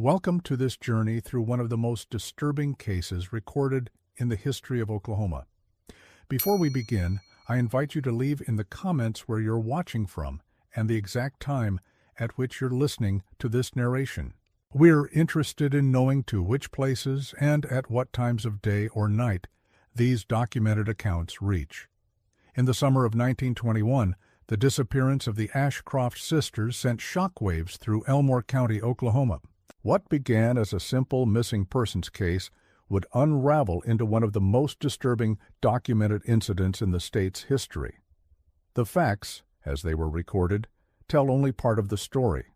Welcome to this journey through one of the most disturbing cases recorded in the history of Oklahoma. Before we begin, I invite you to leave in the comments where you're watching from and the exact time at which you're listening to this narration. We're interested in knowing to which places and at what times of day or night these documented accounts reach. In the summer of 1921, the disappearance of the Ashcroft sisters sent shockwaves through Elmore County, Oklahoma. What began as a simple missing persons case would unravel into one of the most disturbing documented incidents in the state's history. The facts, as they were recorded, tell only part of the story.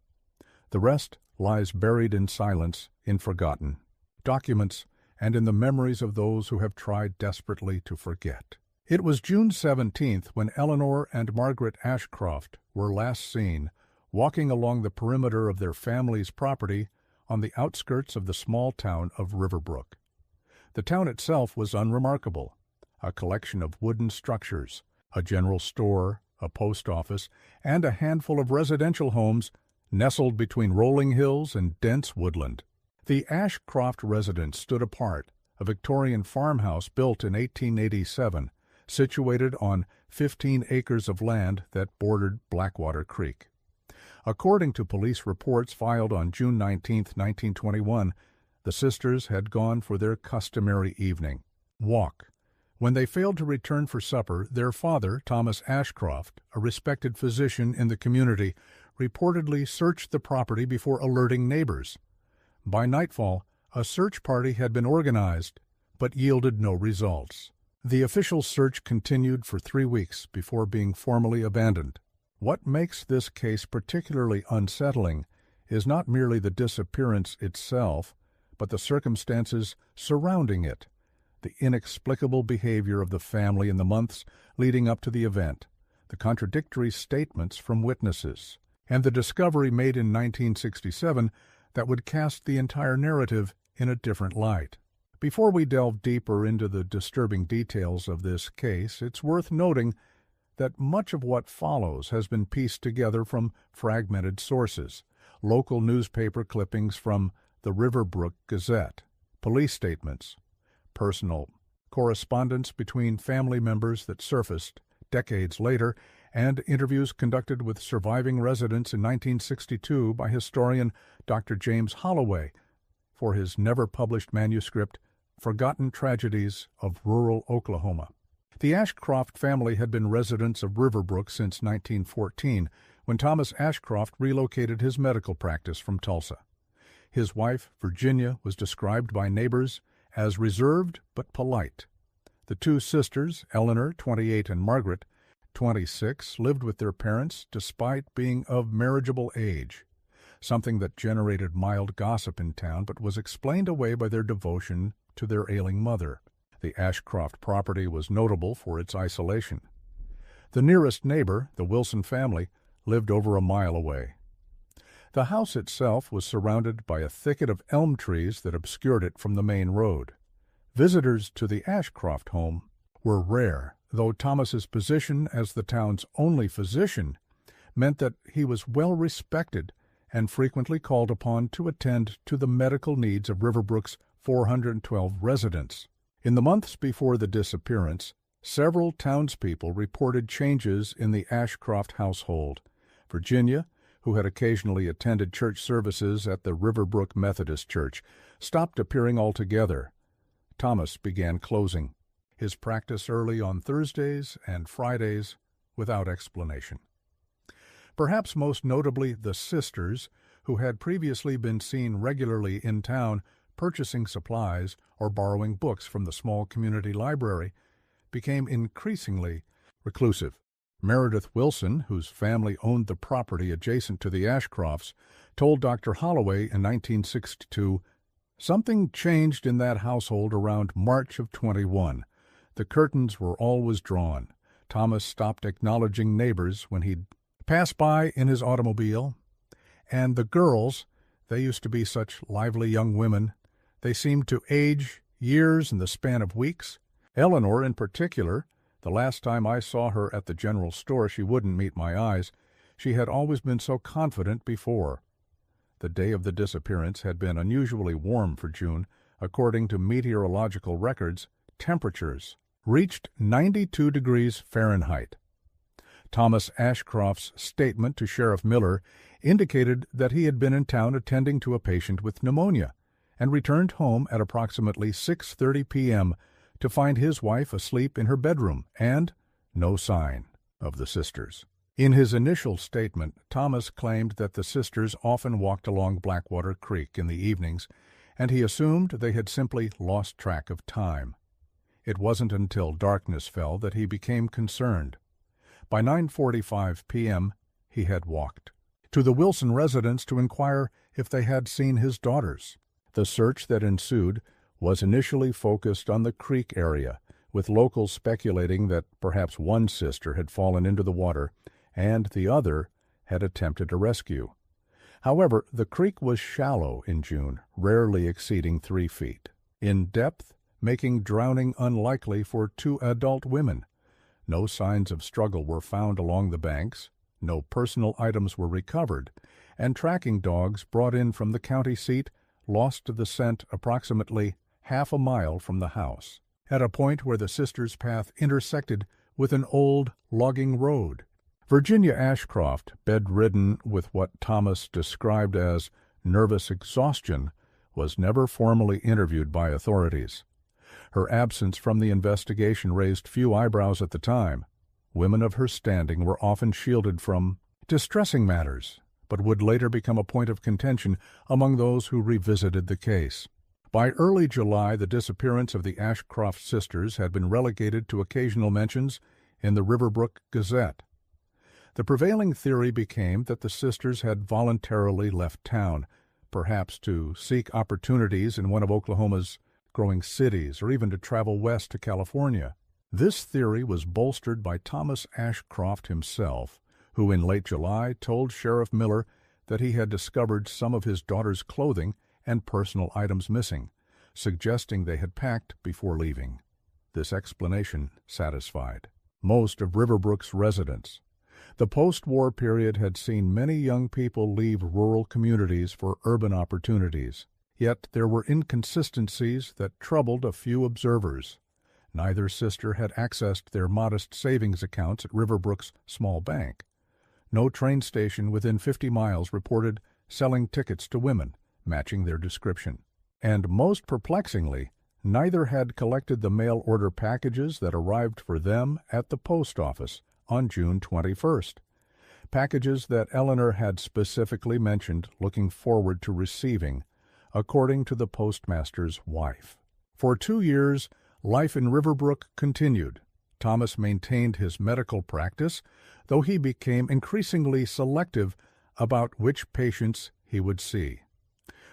The rest lies buried in silence, in forgotten documents, and in the memories of those who have tried desperately to forget. It was June 17th when Eleanor and Margaret Ashcroft were last seen walking along the perimeter of their family's property on the outskirts of the small town of Riverbrook. The town itself was unremarkable, a collection of wooden structures, a general store, a post office, and a handful of residential homes nestled between rolling hills and dense woodland. The Ashcroft residence stood apart, a Victorian farmhouse built in 1887, situated on 15 acres of land that bordered Blackwater Creek. According to police reports filed on June 19, 1921, the sisters had gone for their customary evening walk. When they failed to return for supper, their father, Thomas Ashcroft, a respected physician in the community, reportedly searched the property before alerting neighbors. By nightfall, a search party had been organized, but yielded no results. The official search continued for 3 weeks before being formally abandoned. What makes this case particularly unsettling is not merely the disappearance itself, but the circumstances surrounding it, the inexplicable behavior of the family in the months leading up to the event, the contradictory statements from witnesses, and the discovery made in 1967 that would cast the entire narrative in a different light. Before we delve deeper into the disturbing details of this case, it's worth noting that much of what follows has been pieced together from fragmented sources: local newspaper clippings from the Riverbrook Gazette, police statements, personal correspondence between family members that surfaced decades later, and interviews conducted with surviving residents in 1962 by historian Dr. James Holloway for his never-published manuscript, Forgotten Tragedies of Rural Oklahoma. The Ashcroft family had been residents of Riverbrook since 1914, when Thomas Ashcroft relocated his medical practice from Tulsa. His wife, Virginia, was described by neighbors as reserved but polite. The two sisters, Eleanor, 28, and Margaret, 26, lived with their parents despite being of marriageable age, something that generated mild gossip in town but was explained away by their devotion to their ailing mother. The Ashcroft property was notable for its isolation. The nearest neighbor, the Wilson family, lived over a mile away. The house itself was surrounded by a thicket of elm trees that obscured it from the main road. Visitors to the Ashcroft home were rare, though Thomas's position as the town's only physician meant that he was well respected and frequently called upon to attend to the medical needs of Riverbrook's 412 residents. In the months before the disappearance, several townspeople reported changes in the Ashcroft household. Virginia, who had occasionally attended church services at the Riverbrook Methodist Church, stopped appearing altogether. Thomas began closing his practice early on Thursdays and Fridays without explanation. Perhaps most notably, the sisters, who had previously been seen regularly in town purchasing supplies or borrowing books from the small community library, became increasingly reclusive. Meredith Wilson, whose family owned the property adjacent to the Ashcrofts, told Dr. Holloway in 1962, "Something changed in that household around March of 21. The curtains were always drawn. Thomas stopped acknowledging neighbors when he'd pass by in his automobile. And the girls, they used to be such lively young women. They seemed to age years in the span of weeks. Eleanor, in particular, the last time I saw her at the general store, she wouldn't meet my eyes. She had always been so confident before. the day of the disappearance had been unusually warm for June. According to meteorological records, temperatures reached 92 degrees Fahrenheit. Thomas Ashcroft's statement to Sheriff Miller indicated that he had been in town attending to a patient with pneumonia and returned home at approximately 6:30 p.m. to find his wife asleep in her bedroom and no sign of the sisters. In his initial statement, Thomas claimed that the sisters often walked along Blackwater Creek in the evenings, and he assumed they had simply lost track of time. It wasn't until darkness fell that he became concerned. By 9:45 p.m., he had walked to the Wilson residence to inquire if they had seen his daughters. The search that ensued was initially focused on the creek area, with locals speculating that perhaps one sister had fallen into the water and the other had attempted a rescue. However, the creek was shallow in June, rarely exceeding 3 feet in depth, making drowning unlikely for 2 adult women. No signs of struggle were found along the banks, no personal items were recovered, and tracking dogs brought in from the county seat lost the scent approximately half a mile from the house, at a point where the sisters' path intersected with an old logging road. Virginia Ashcroft, bedridden with what Thomas described as nervous exhaustion, was never formally interviewed by authorities. Her absence from the investigation raised few eyebrows at the time. Women of her standing were often shielded from distressing matters, but would later become a point of contention among those who revisited the case. By early July, the disappearance of the Ashcroft sisters had been relegated to occasional mentions in the Riverbrook Gazette. The prevailing theory became that the sisters had voluntarily left town, perhaps to seek opportunities in one of Oklahoma's growing cities, or even to travel west to California. This theory was bolstered by Thomas Ashcroft himself, who in late July told Sheriff Miller that he had discovered some of his daughter's clothing and personal items missing, suggesting they had packed before leaving. This explanation satisfied most of Riverbrook's residents. The post-war period had seen many young people leave rural communities for urban opportunities. Yet there were inconsistencies that troubled a few observers. Neither sister had accessed their modest savings accounts at Riverbrook's small bank. No train station within 50 miles reported selling tickets to women, matching their description. And most perplexingly, neither had collected the mail-order packages that arrived for them at the post office on June 21st. Packages that Eleanor had specifically mentioned looking forward to receiving, according to the postmaster's wife. For 2 years, life in Riverbrook continued. Thomas maintained his medical practice, though he became increasingly selective about which patients he would see.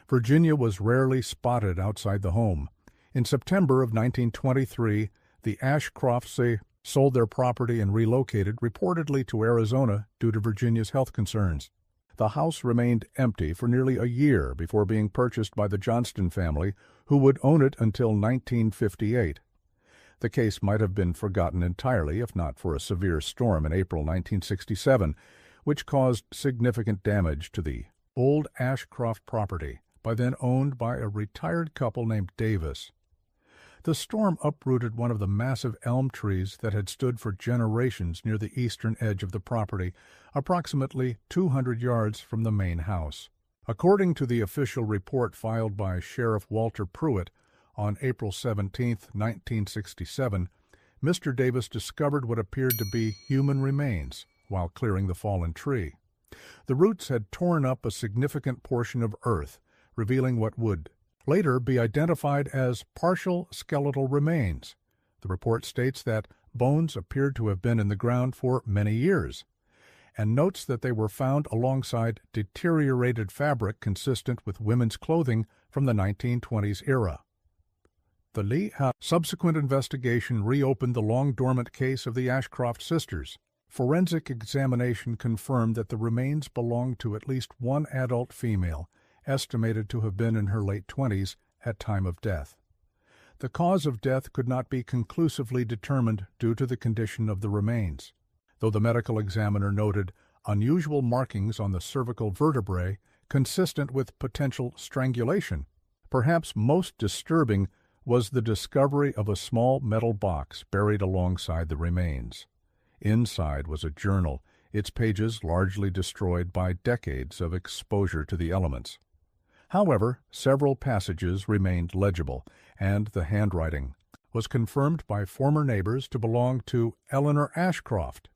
Virginia was rarely spotted outside the home. In September of 1923, the Ashcrofts sold their property and relocated, reportedly to Arizona, due to Virginia's health concerns. The house remained empty for nearly a year before being purchased by the Johnston family, who would own it until 1958. The case might have been forgotten entirely if not for a severe storm in April 1967, which caused significant damage to the old Ashcroft property, by then owned by a retired couple named Davis. The storm uprooted one of the massive elm trees that had stood for generations near the eastern edge of the property, approximately 200 yards from the main house. According to the official report filed by Sheriff Walter Pruitt on April 17, 1967, Mr. Davis discovered what appeared to be human remains while clearing the fallen tree. The roots had torn up a significant portion of earth, revealing what would later be identified as partial skeletal remains. The report states that bones appeared to have been in the ground for many years, and notes that they were found alongside deteriorated fabric consistent with women's clothing from the 1920s era. The Lee subsequent investigation reopened the long-dormant case of the Ashcroft sisters. Forensic examination confirmed that the remains belonged to at least one adult female, estimated to have been in her late 20s at time of death. The cause of death could not be conclusively determined due to the condition of the remains, though the medical examiner noted unusual markings on the cervical vertebrae consistent with potential strangulation. Perhaps most disturbing was the discovery of a small metal box buried alongside the remains. Inside was a journal, its pages largely destroyed by decades of exposure to the elements. However, several passages remained legible, and the handwriting was confirmed by former neighbors to belong to Eleanor Ashcroft.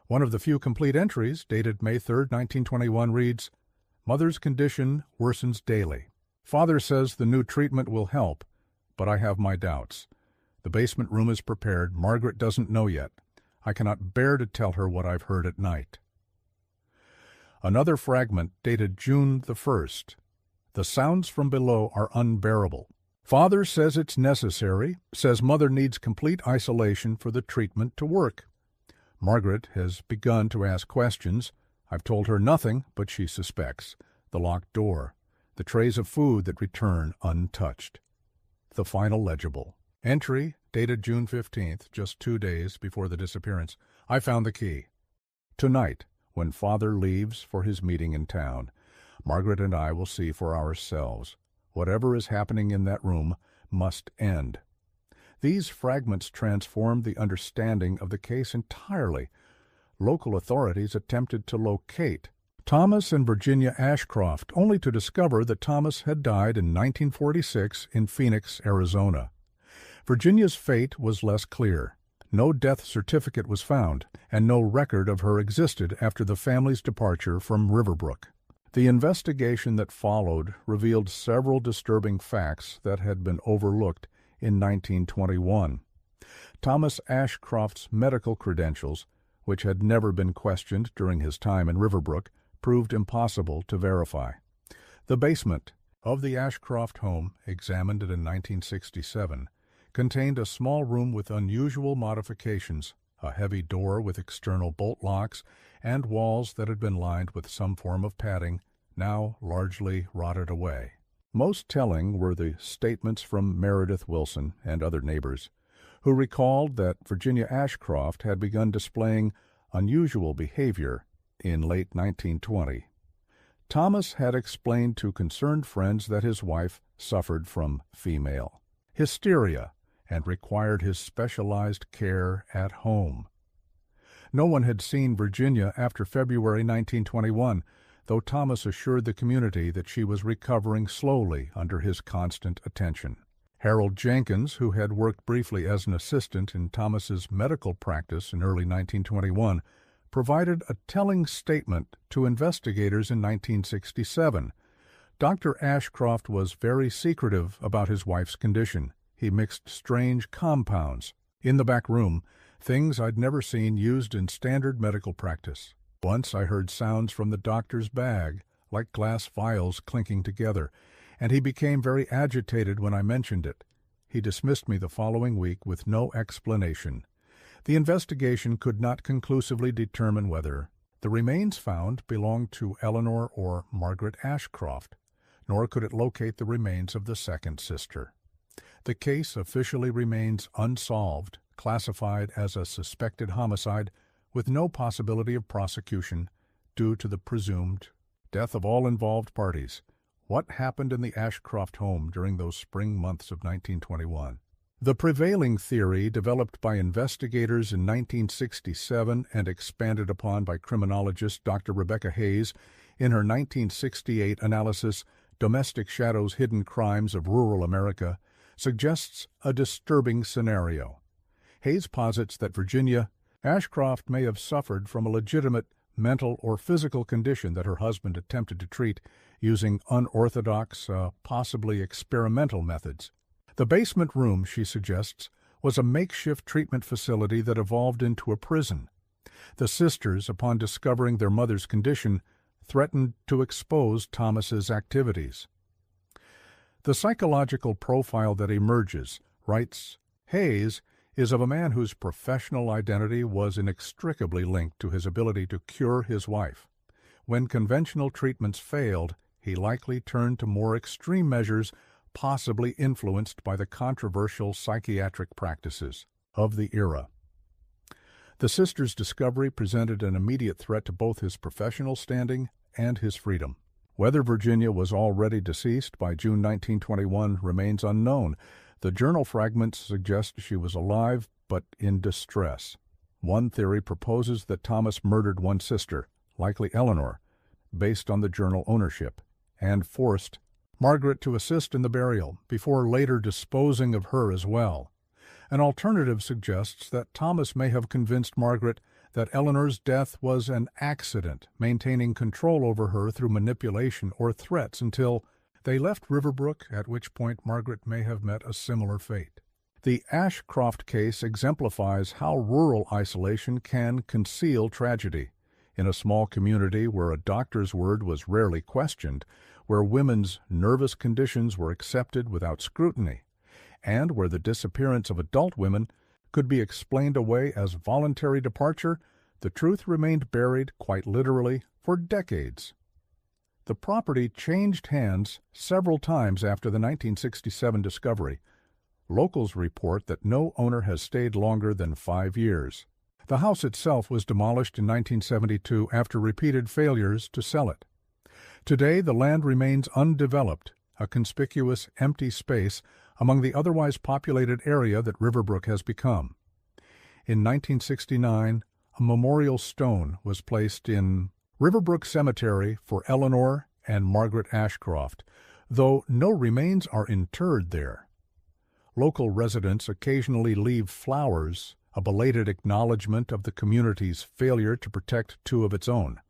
One of the few complete entries, dated May 3, 1921, reads, "Mother's condition worsens daily. Father says the new treatment will help, but I have my doubts. The basement room is prepared. Margaret doesn't know yet. I cannot bear to tell her what I've heard at night." Another fragment, dated June the 1st. "The sounds from below are unbearable. Father says it's necessary, says Mother needs complete isolation for the treatment to work. Margaret has begun to ask questions. I've told her nothing, but she suspects. The locked door, the trays of food that return untouched." The final legible entry, dated June 15th, just 2 days before the disappearance. "I found the key. Tonight, when Father leaves for his meeting in town, Margaret and I will see for ourselves. Whatever is happening in that room must end." These fragments transformed the understanding of the case entirely. Local authorities attempted to locate Thomas and Virginia Ashcroft, only to discover that Thomas had died in 1946 in Phoenix, Arizona. Virginia's fate was less clear. No death certificate was found, and no record of her existed after the family's departure from Riverbrook. The investigation that followed revealed several disturbing facts that had been overlooked in 1921. Thomas Ashcroft's medical credentials, which had never been questioned during his time in Riverbrook, proved impossible to verify. The basement of the Ashcroft home, examined in 1967, contained a small room with unusual modifications, a heavy door with external bolt locks, and walls that had been lined with some form of padding, now largely rotted away. Most telling were the statements from Meredith Wilson and other neighbors, who recalled that Virginia Ashcroft had begun displaying unusual behavior in late 1920. Thomas had explained to concerned friends that his wife suffered from female hysteria and required his specialized care at home. No one had seen Virginia after February 1921, though Thomas assured the community that she was recovering slowly under his constant attention. Harold Jenkins, who had worked briefly as an assistant in Thomas's medical practice in early 1921, provided a telling statement to investigators in 1967. Dr. Ashcroft was very secretive about his wife's condition. He mixed strange compounds in the back room, things I'd never seen used in standard medical practice. Once I heard sounds from the doctor's bag, like glass vials clinking together, and he became very agitated when I mentioned it. He dismissed me the following week with no explanation. The investigation could not conclusively determine whether the remains found belonged to Eleanor or Margaret Ashcroft, nor could it locate the remains of the second sister. The case officially remains unsolved, classified as a suspected homicide with no possibility of prosecution due to the presumed death of all involved parties. What happened in the Ashcroft home during those spring months of 1921? The prevailing theory, developed by investigators in 1967 and expanded upon by criminologist Dr. Rebecca Hayes in her 1968 analysis, Domestic Shadows: Hidden Crimes of Rural America, suggests a disturbing scenario. Hayes posits that Virginia Ashcroft may have suffered from a legitimate mental or physical condition that her husband attempted to treat using unorthodox, possibly experimental methods. The basement room, she suggests, was a makeshift treatment facility that evolved into a prison. The sisters, upon discovering their mother's condition, threatened to expose Thomas's activities. The psychological profile that emerges, writes Hayes, is of a man whose professional identity was inextricably linked to his ability to cure his wife. When conventional treatments failed, he likely turned to more extreme measures, possibly influenced by the controversial psychiatric practices of the era. The sisters' discovery presented an immediate threat to both his professional standing and his freedom. Whether Virginia was already deceased by June 1921 remains unknown. The journal fragments suggest she was alive but in distress. One theory proposes that Thomas murdered one sister, likely Eleanor, based on the journal ownership, and forced Margaret to assist in the burial before later disposing of her as well. An alternative suggests that Thomas may have convinced Margaret that Eleanor's death was an accident, maintaining control over her through manipulation or threats until they left Riverbrook, at which point Margaret may have met a similar fate. The Ashcroft case exemplifies how rural isolation can conceal tragedy. In a small community where a doctor's word was rarely questioned, where women's nervous conditions were accepted without scrutiny, and where the disappearance of adult women could be explained away as voluntary departure, the truth remained buried, quite literally, for decades. The property changed hands several times after the 1967 discovery. Locals report that no owner has stayed longer than 5 years. The house itself was demolished in 1972 after repeated failures to sell it. Today, the land remains undeveloped, a conspicuous empty space among the otherwise populated area that Riverbrook has become. In 1969, a memorial stone was placed in Riverbrook Cemetery for Eleanor and Margaret Ashcroft, though no remains are interred there. Local residents occasionally leave flowers, a belated acknowledgement of the community's failure to protect two of its own.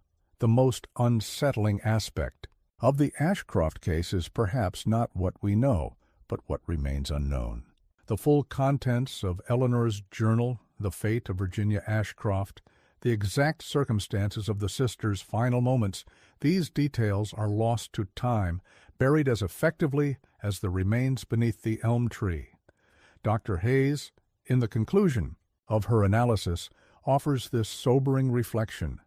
The most unsettling aspect of the Ashcroft case is perhaps not what we know, but what remains unknown. The full contents of Eleanor's journal, the fate of Virginia Ashcroft, the exact circumstances of the sisters' final moments, these details are lost to time, buried as effectively as the remains beneath the elm tree. Dr. Hayes, in the conclusion of her analysis, offers this sobering reflection.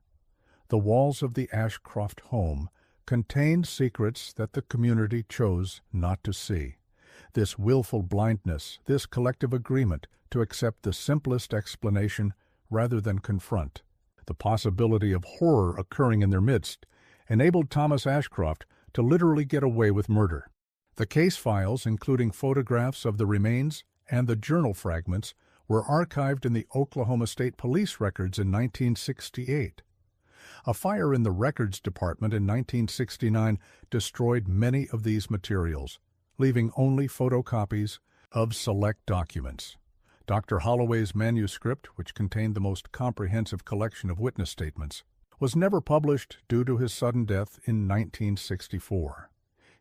The walls of the Ashcroft home contained secrets that the community chose not to see. This willful blindness, this collective agreement to accept the simplest explanation rather than confront the possibility of horror occurring in their midst, enabled Thomas Ashcroft to literally get away with murder. The case files, including photographs of the remains and the journal fragments, were archived in the Oklahoma State Police records in 1968. A fire in the records department in 1969 destroyed many of these materials, leaving only photocopies of select documents. Dr. Holloway's manuscript, which contained the most comprehensive collection of witness statements, was never published due to his sudden death in 1964.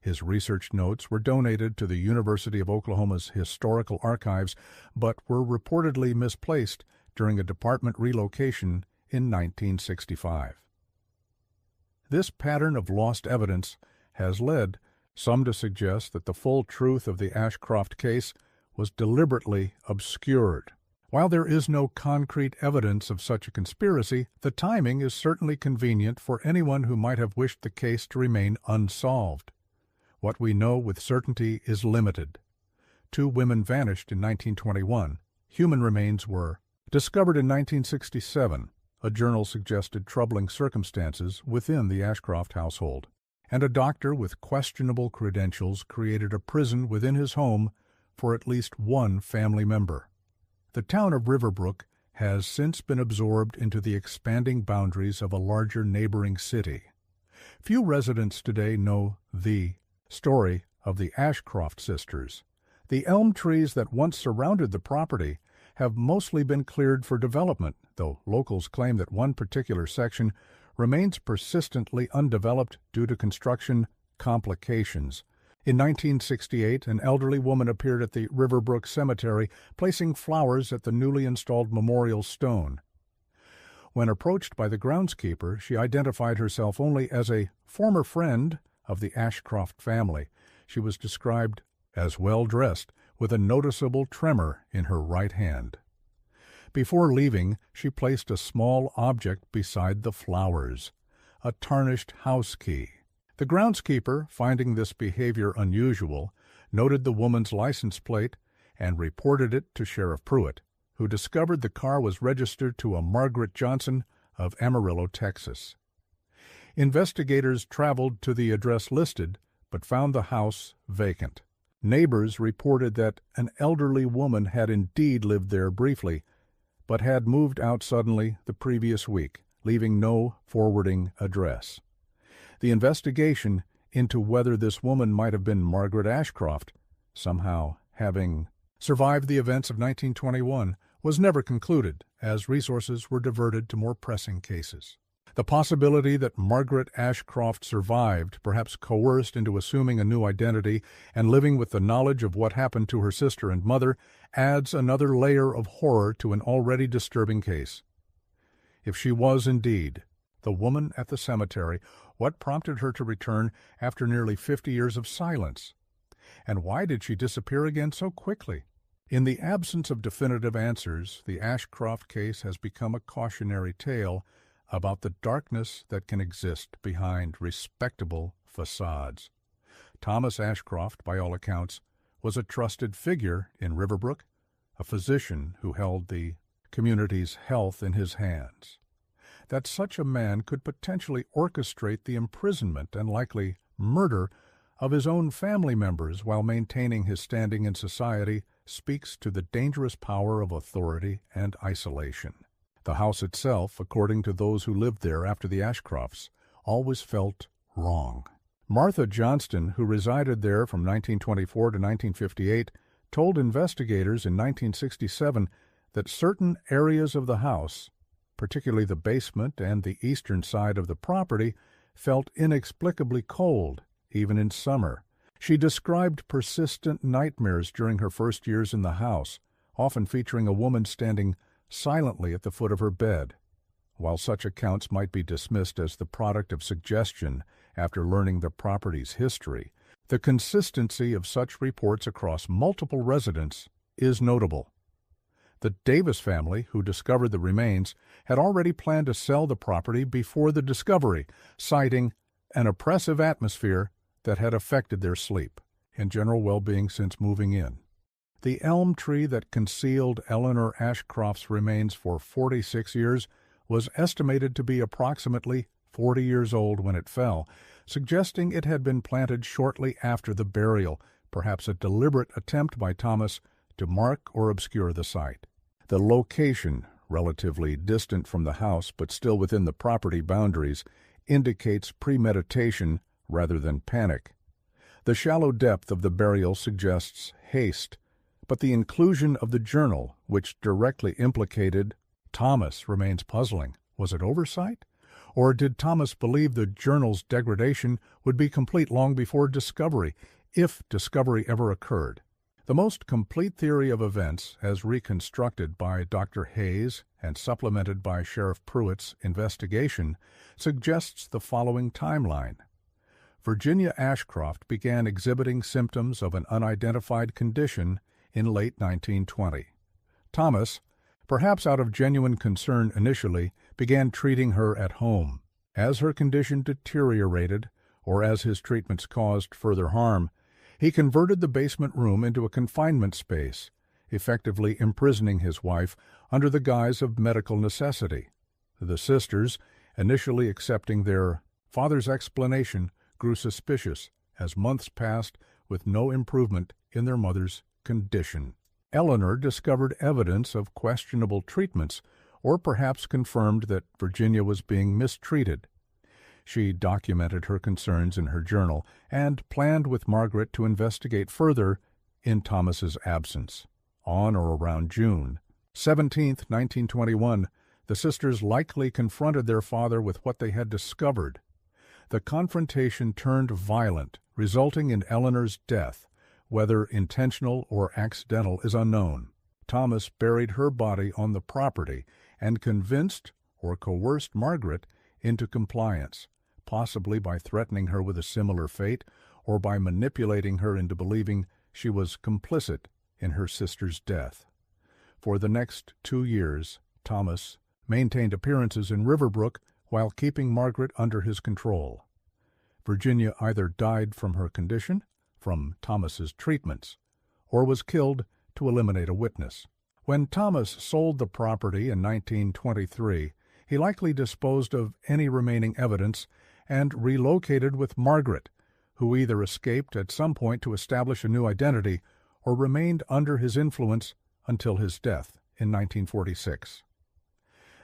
His research notes were donated to the University of Oklahoma's Historical Archives, but were reportedly misplaced during a department relocation in 1965. This pattern of lost evidence has led some to suggest that the full truth of the Ashcroft case was deliberately obscured. While there is no concrete evidence of such a conspiracy, the timing is certainly convenient for anyone who might have wished the case to remain unsolved. What we know with certainty is limited. 2 women vanished in 1921. Human remains were discovered in 1967. A journal suggested troubling circumstances within the Ashcroft household. And a doctor with questionable credentials created a prison within his home for at least one family member. The town of Riverbrook has since been absorbed into the expanding boundaries of a larger neighboring city. Few residents today know the story of the Ashcroft sisters. The elm trees that once surrounded the property have mostly been cleared for development, though locals claim that one particular section remains persistently undeveloped due to construction complications. In 1968, an elderly woman appeared at the Riverbrook Cemetery, placing flowers at the newly installed memorial stone. When approached by the groundskeeper, she identified herself only as a former friend of the Ashcroft family. She was described as well-dressed, with a noticeable tremor in her right hand. Before leaving, she placed a small object beside the flowers, a tarnished house key. The groundskeeper, finding this behavior unusual, noted the woman's license plate and reported it to Sheriff Pruitt, who discovered the car was registered to a Margaret Johnson of Amarillo, Texas. Investigators traveled to the address listed, but found the house vacant. Neighbors reported that an elderly woman had indeed lived there briefly, but had moved out suddenly the previous week, leaving no forwarding address. The investigation into whether this woman might have been Margaret Ashcroft, somehow having survived the events of 1921, was never concluded, as resources were diverted to more pressing cases. The possibility that Margaret Ashcroft survived, perhaps coerced into assuming a new identity and living with the knowledge of what happened to her sister and mother, adds another layer of horror to an already disturbing case. If she was indeed the woman at the cemetery, what prompted her to return after nearly 50 years of silence? And why did she disappear again so quickly? In the absence of definitive answers, the Ashcroft case has become a cautionary tale about the darkness that can exist behind respectable facades. Thomas Ashcroft, by all accounts, was a trusted figure in Riverbrook, a physician who held the community's health in his hands. That such a man could potentially orchestrate the imprisonment and likely murder of his own family members while maintaining his standing in society speaks to the dangerous power of authority and isolation. The house itself, according to those who lived there after the Ashcrofts, always felt wrong. Martha Johnston, who resided there from 1924 to 1958, told investigators in 1967 that certain areas of the house, particularly the basement and the eastern side of the property, felt inexplicably cold, even in summer. She described persistent nightmares during her first years in the house, often featuring a woman standing silently at the foot of her bed. While such accounts might be dismissed as the product of suggestion after learning the property's history, the consistency of such reports across multiple residents is notable. The Davis family, who discovered the remains, had already planned to sell the property before the discovery, citing an oppressive atmosphere that had affected their sleep and general well-being since moving in. The elm tree that concealed Eleanor Ashcroft's remains for 46 years was estimated to be approximately 40 years old when it fell, suggesting it had been planted shortly after the burial, perhaps a deliberate attempt by Thomas to mark or obscure the site. The location, relatively distant from the house but still within the property boundaries, indicates premeditation rather than panic. The shallow depth of the burial suggests haste, but the inclusion of the journal, which directly implicated Thomas, remains puzzling. Was it oversight? Or did Thomas believe the journal's degradation would be complete long before discovery, if discovery ever occurred? The most complete theory of events, as reconstructed by Dr. Hayes and supplemented by Sheriff Pruitt's investigation, suggests the following timeline. Virginia Ashcroft began exhibiting symptoms of an unidentified condition in late 1920. Thomas, perhaps out of genuine concern initially, began treating her at home. As her condition deteriorated, or as his treatments caused further harm, he converted the basement room into a confinement space, effectively imprisoning his wife under the guise of medical necessity. The sisters, initially accepting their father's explanation, grew suspicious as months passed with no improvement in their mother's condition. Eleanor discovered evidence of questionable treatments, or perhaps confirmed that Virginia was being mistreated. She documented her concerns in her journal and planned with Margaret to investigate further in Thomas's absence. On or around June 17, 1921, the sisters likely confronted their father with what they had discovered. The confrontation turned violent, resulting in Eleanor's death. Whether intentional or accidental is unknown. Thomas buried her body on the property and convinced or coerced Margaret into compliance, possibly by threatening her with a similar fate or by manipulating her into believing she was complicit in her sister's death. For the next 2 years, Thomas maintained appearances in Riverbrook while keeping Margaret under his control. Virginia either died from her condition, from Thomas's treatments, or was killed to eliminate a witness. When Thomas sold the property in 1923, he likely disposed of any remaining evidence and relocated with Margaret, who either escaped at some point to establish a new identity or remained under his influence until his death in 1946.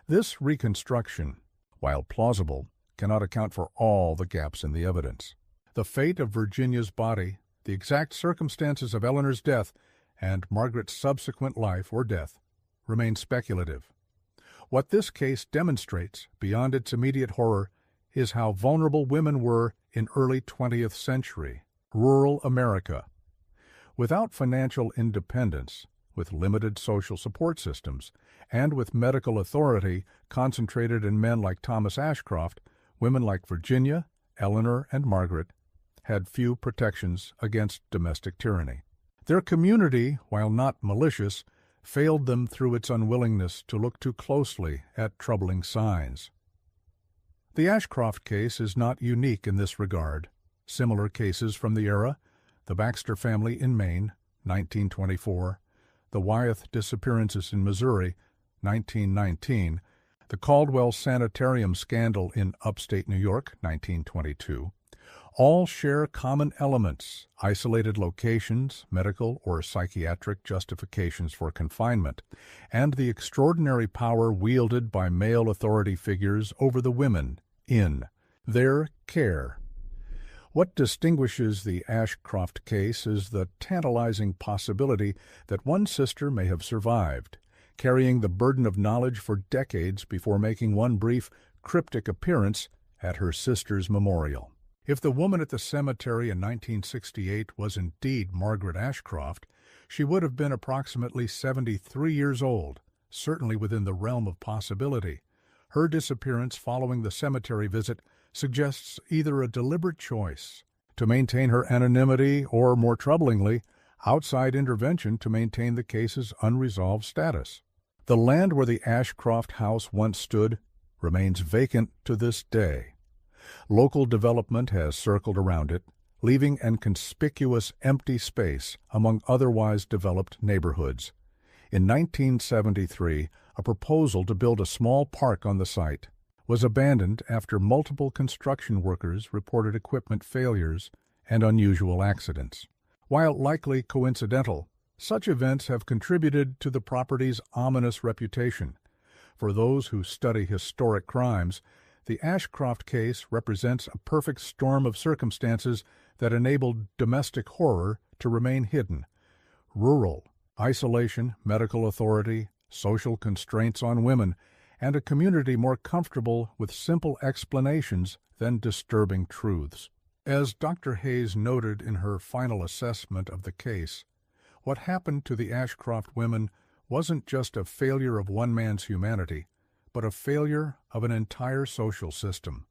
This reconstruction, while plausible, cannot account for all the gaps in the evidence. The fate of Virginia's body, the exact circumstances of Eleanor's death, and Margaret's subsequent life or death remain speculative. What this case demonstrates, beyond its immediate horror, is how vulnerable women were in early 20th century, rural America. Without financial independence, with limited social support systems, and with medical authority concentrated in men like Thomas Ashcroft, women like Virginia, Eleanor, and Margaret had few protections against domestic tyranny. Their community, while not malicious, failed them through its unwillingness to look too closely at troubling signs. The Ashcroft case is not unique in this regard. Similar cases from the era, the Baxter family in Maine, 1924, the Wyeth disappearances in Missouri, 1919, the Caldwell Sanitarium scandal in upstate New York, 1922, all share common elements: isolated locations, medical or psychiatric justifications for confinement, and the extraordinary power wielded by male authority figures over the women in their care. What distinguishes the Ashcroft case is the tantalizing possibility that one sister may have survived, carrying the burden of knowledge for decades before making one brief, cryptic appearance at her sister's memorial. If the woman at the cemetery in 1968 was indeed Margaret Ashcroft, she would have been approximately 73 years old, certainly within the realm of possibility. Her disappearance following the cemetery visit suggests either a deliberate choice to maintain her anonymity or, more troublingly, outside intervention to maintain the case's unresolved status. The land where the Ashcroft house once stood remains vacant to this day. Local development has circled around it, leaving an conspicuous empty space among otherwise developed neighborhoods. In 1973, a proposal to build a small park on the site was abandoned after multiple construction workers reported equipment failures and unusual accidents. While likely coincidental, such events have contributed to the property's ominous reputation. For those who study historic crimes, the Ashcroft case represents a perfect storm of circumstances that enabled domestic horror to remain hidden. Rural, isolation, medical authority, social constraints on women, and a community more comfortable with simple explanations than disturbing truths. As Dr. Hayes noted in her final assessment of the case, what happened to the Ashcroft women wasn't just a failure of one man's humanity, but a failure of an entire social system.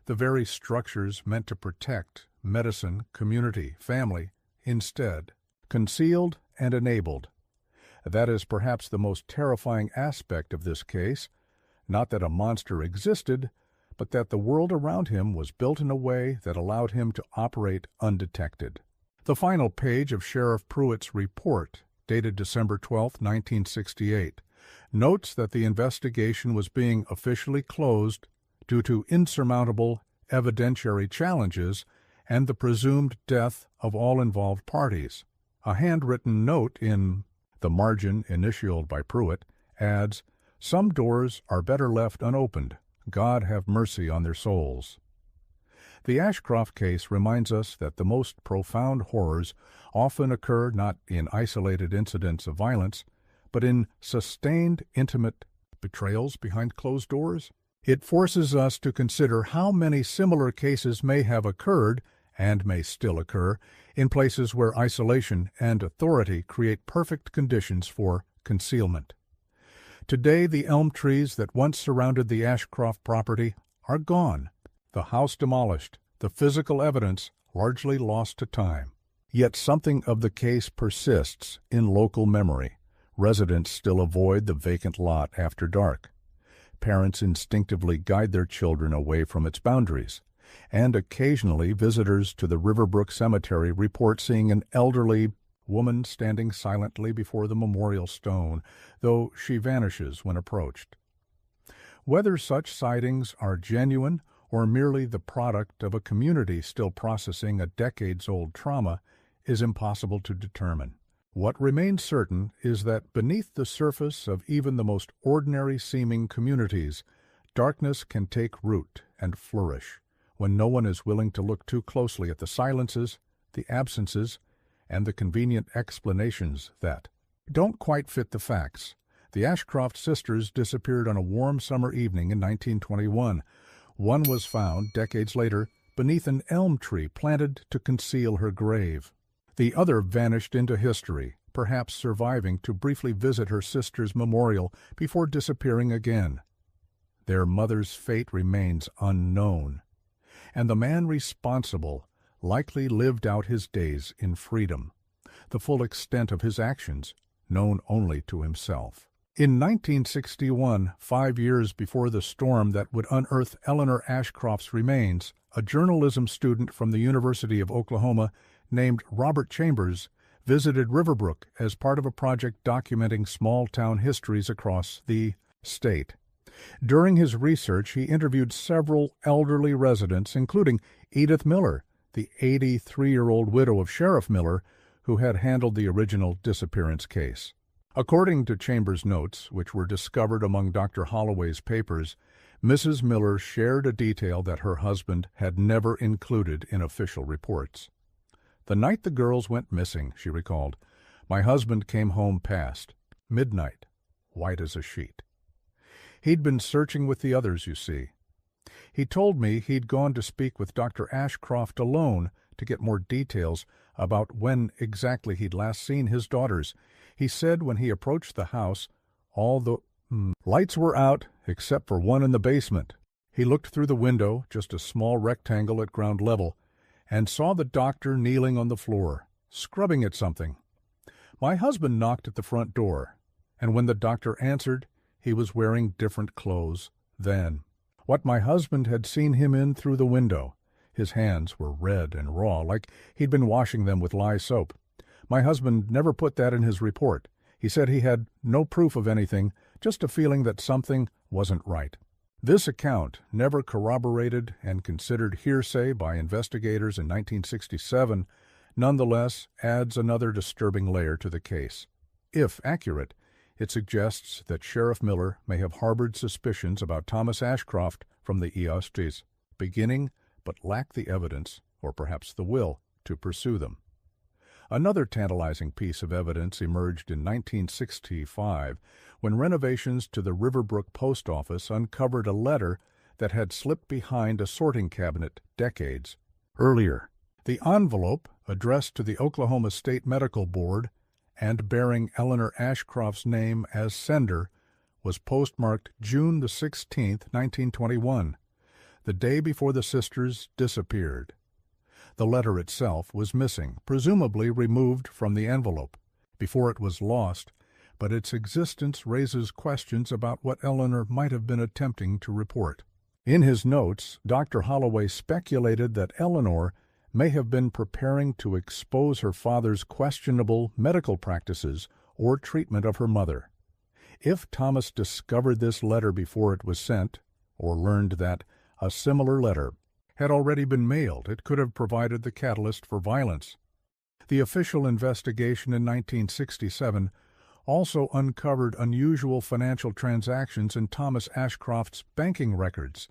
The very structures meant to protect medicine, community, family, instead, concealed and enabled. That is perhaps the most terrifying aspect of this case, not that a monster existed, but that the world around him was built in a way that allowed him to operate undetected. The final page of Sheriff Pruitt's report, dated December 12, 1968, notes that the investigation was being officially closed due to insurmountable evidentiary challenges and the presumed death of all involved parties. A handwritten note in the margin initialed by Pruitt adds, "Some doors are better left unopened. God have mercy on their souls." The Ashcroft case reminds us that the most profound horrors often occur not in isolated incidents of violence, but in sustained, intimate betrayals behind closed doors. It forces us to consider how many similar cases may have occurred, and may still occur, in places where isolation and authority create perfect conditions for concealment. Today, the elm trees that once surrounded the Ashcroft property are gone, the house demolished, the physical evidence largely lost to time. Yet something of the case persists in local memory. Residents still avoid the vacant lot after dark. Parents instinctively guide their children away from its boundaries, and occasionally visitors to the Riverbrook Cemetery report seeing an elderly woman standing silently before the memorial stone, though she vanishes when approached. Whether such sightings are genuine or merely the product of a community still processing a decades-old trauma is impossible to determine. What remains certain is that beneath the surface of even the most ordinary-seeming communities, darkness can take root and flourish when no one is willing to look too closely at the silences, the absences, and the convenient explanations that don't quite fit the facts. The Ashcroft sisters disappeared on a warm summer evening in 1921. One was found, decades later, beneath an elm tree planted to conceal her grave. The other vanished into history, perhaps surviving to briefly visit her sister's memorial before disappearing again. Their mother's fate remains unknown, and the man responsible likely lived out his days in freedom, the full extent of his actions known only to himself. In 1961, 5 years before the storm that would unearth Eleanor Ashcroft's remains, a journalism student from the University of Oklahoma named Robert Chambers visited Riverbrook as part of a project documenting small-town histories across the state. During his research, he interviewed several elderly residents, including Edith Miller, the 83-year-old widow of Sheriff Miller, who had handled the original disappearance case. According to Chambers' notes, which were discovered among Dr. Holloway's papers, Mrs. Miller shared a detail that her husband had never included in official reports. "The night the girls went missing," she recalled, "my husband came home past midnight, white as a sheet. He'd been searching with the others, you see. He told me he'd gone to speak with Dr. Ashcroft alone to get more details about when exactly he'd last seen his daughters. He said when he approached the house, all the lights were out except for one in the basement. He looked through the window, just a small rectangle at ground level, and saw the doctor kneeling on the floor, scrubbing at something. My husband knocked at the front door, and when the doctor answered, he was wearing different clothes then. What my husband had seen him in through the window. His hands were red and raw, like he'd been washing them with lye soap. My husband never put that in his report. He said he had no proof of anything, just a feeling that something wasn't right." This account, never corroborated and considered hearsay by investigators in 1967, nonetheless adds another disturbing layer to the case. If accurate, it suggests that Sheriff Miller may have harbored suspicions about Thomas Ashcroft from the Eostres, beginning but lacked the evidence, or perhaps the will, to pursue them. Another tantalizing piece of evidence emerged in 1965 when renovations to the Riverbrook post office uncovered a letter that had slipped behind a sorting cabinet decades earlier. The envelope, addressed to the Oklahoma State Medical Board and bearing Eleanor Ashcroft's name as sender, was postmarked June 16, 1921, the day before the sisters disappeared. The letter itself was missing, presumably removed from the envelope before it was lost, but its existence raises questions about what Eleanor might have been attempting to report. In his notes, Dr. Holloway speculated that Eleanor may have been preparing to expose her father's questionable medical practices or treatment of her mother. If Thomas discovered this letter before it was sent, or learned that a similar letter had already been mailed, it could have provided the catalyst for violence. The official investigation in 1967 also uncovered unusual financial transactions in Thomas Ashcroft's banking records.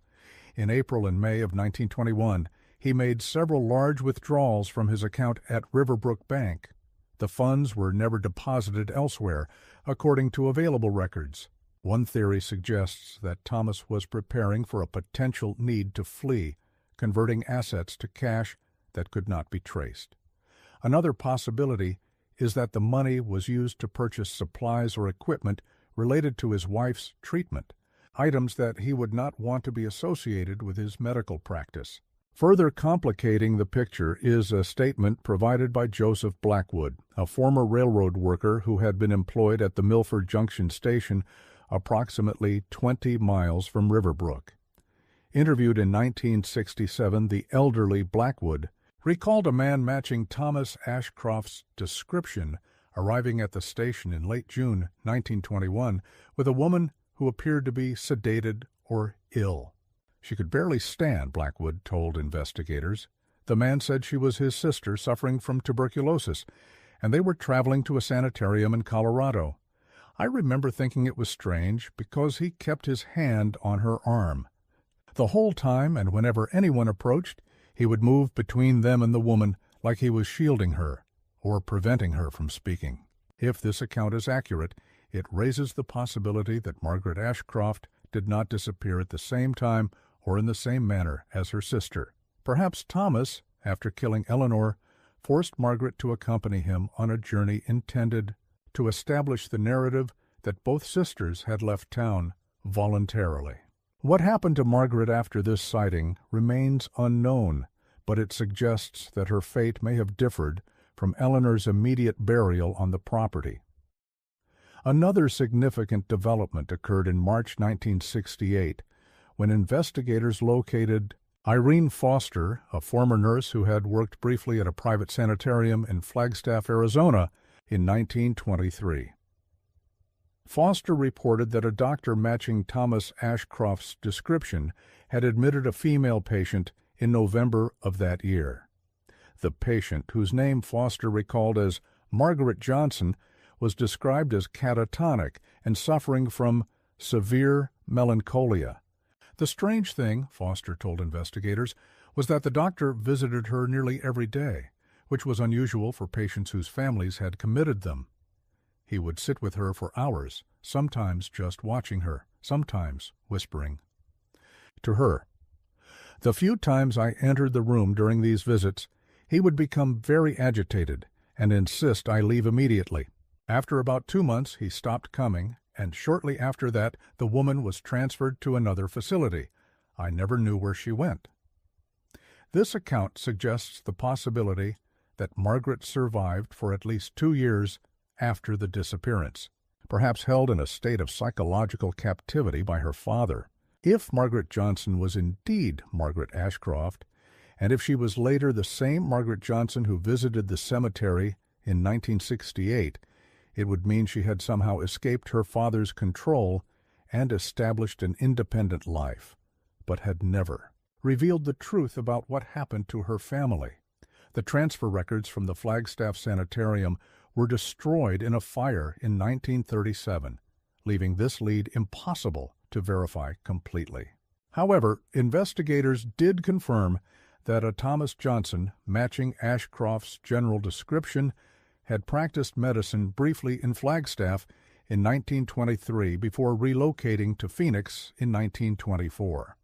In April and May of 1921, he made several large withdrawals from his account at Riverbrook Bank. The funds were never deposited elsewhere, according to available records. One theory suggests that Thomas was preparing for a potential need to flee, converting assets to cash that could not be traced. Another possibility is that the money was used to purchase supplies or equipment related to his wife's treatment, items that he would not want to be associated with his medical practice. Further complicating the picture is a statement provided by Joseph Blackwood, a former railroad worker who had been employed at the Milford Junction station approximately 20 miles from Riverbrook. Interviewed in 1967, the elderly Blackwood recalled a man matching Thomas Ashcroft's description arriving at the station in late June 1921 with a woman who appeared to be sedated or ill. She could barely stand, Blackwood told investigators. The man said she was his sister suffering from tuberculosis, and they were traveling to a sanitarium in Colorado. I remember thinking it was strange because he kept his hand on her arm. The whole time, and whenever anyone approached, he would move between them and the woman like he was shielding her or preventing her from speaking. If this account is accurate, it raises the possibility that Margaret Ashcroft did not disappear at the same time or in the same manner as her sister. Perhaps Thomas, after killing Eleanor, forced Margaret to accompany him on a journey intended to establish the narrative that both sisters had left town voluntarily. What happened to Margaret after this sighting remains unknown, but it suggests that her fate may have differed from Eleanor's immediate burial on the property. Another significant development occurred in March 1968 when investigators located Irene Foster, a former nurse who had worked briefly at a private sanitarium in Flagstaff, Arizona, in 1923. Foster reported that a doctor matching Thomas Ashcroft's description had admitted a female patient in November of that year. The patient, whose name Foster recalled as Margaret Johnson, was described as catatonic and suffering from severe melancholia. The strange thing, Foster told investigators, was that the doctor visited her nearly every day, which was unusual for patients whose families had committed them. He would sit with her for hours, sometimes just watching her, sometimes whispering to her. The few times I entered the room during these visits, he would become very agitated and insist I leave immediately. After about 2 months, he stopped coming, and shortly after that, the woman was transferred to another facility. I never knew where she went. This account suggests the possibility that Margaret survived for at least 2 years after the disappearance, perhaps held in a state of psychological captivity by her father. If Margaret Johnson was indeed Margaret Ashcroft, and if she was later the same Margaret Johnson who visited the cemetery in 1968, it would mean she had somehow escaped her father's control and established an independent life, but had never revealed the truth about what happened to her family. The transfer records from the Flagstaff Sanitarium were destroyed in a fire in 1937, leaving this lead impossible to verify completely. However, investigators did confirm that a Thomas Johnson, matching Ashcroft's general description, had practiced medicine briefly in Flagstaff in 1923 before relocating to Phoenix in 1924.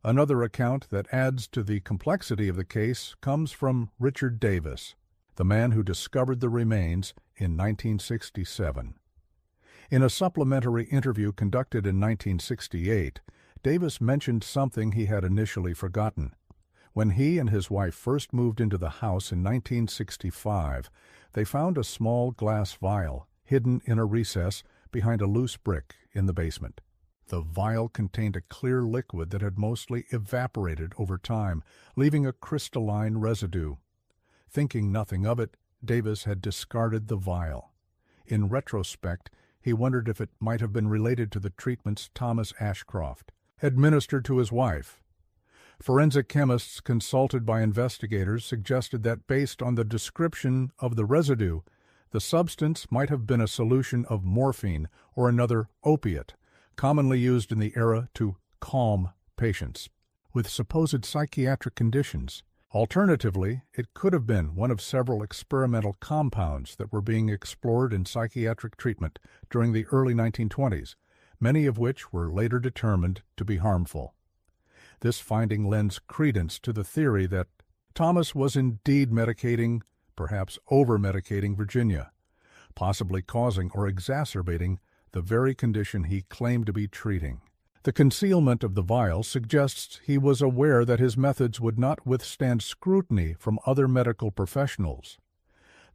Another account that adds to the complexity of the case comes from Richard Davis, the man who discovered the remains in 1967. In a supplementary interview conducted in 1968, Davis mentioned something he had initially forgotten. When he and his wife first moved into the house in 1965, they found a small glass vial hidden in a recess behind a loose brick in the basement. The vial contained a clear liquid that had mostly evaporated over time, leaving a crystalline residue. Thinking nothing of it, Davis had discarded the vial. In retrospect, he wondered if it might have been related to the treatments Thomas Ashcroft administered to his wife. Forensic chemists consulted by investigators suggested that based on the description of the residue, the substance might have been a solution of morphine or another opiate, commonly used in the era to calm patients with supposed psychiatric conditions. Alternatively, it could have been one of several experimental compounds that were being explored in psychiatric treatment during the early 1920s, many of which were later determined to be harmful. This finding lends credence to the theory that Thomas was indeed medicating, perhaps over-medicating Virginia, possibly causing or exacerbating the very condition he claimed to be treating. The concealment of the vial suggests he was aware that his methods would not withstand scrutiny from other medical professionals.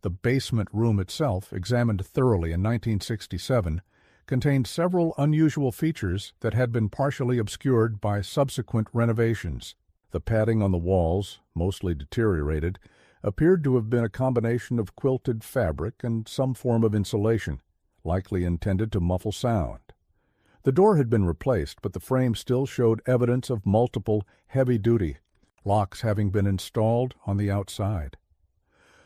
The basement room itself, examined thoroughly in 1967, contained several unusual features that had been partially obscured by subsequent renovations. The padding on the walls, mostly deteriorated, appeared to have been a combination of quilted fabric and some form of insulation, likely intended to muffle sound. The door had been replaced, but the frame still showed evidence of multiple heavy-duty locks having been installed on the outside.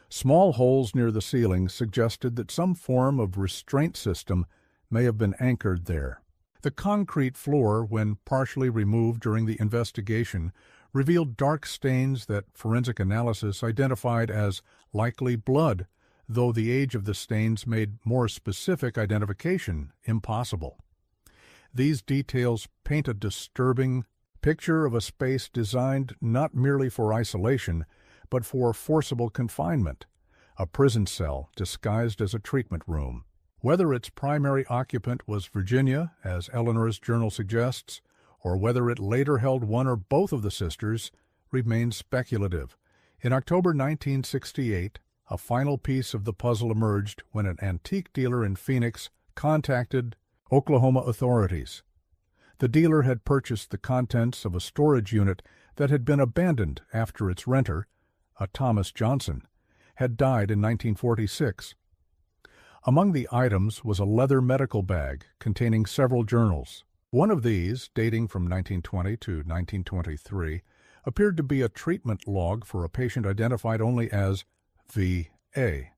Small holes near the ceiling suggested that some form of restraint system may have been anchored there. The concrete floor, when partially removed during the investigation, revealed dark stains that forensic analysis identified as likely blood, though the age of the stains made more specific identification impossible. These details paint a disturbing picture of a space designed not merely for isolation, but for forcible confinement, a prison cell disguised as a treatment room. Whether its primary occupant was Virginia, as Eleanor's journal suggests, or whether it later held one or both of the sisters, remains speculative. In October 1968, a final piece of the puzzle emerged when an antique dealer in Phoenix contacted Oklahoma authorities. The dealer had purchased the contents of a storage unit that had been abandoned after its renter, a Thomas Johnson, had died in 1946. Among the items was a leather medical bag containing several journals. One of these, dating from 1920 to 1923, appeared to be a treatment log for a patient identified only as V.A.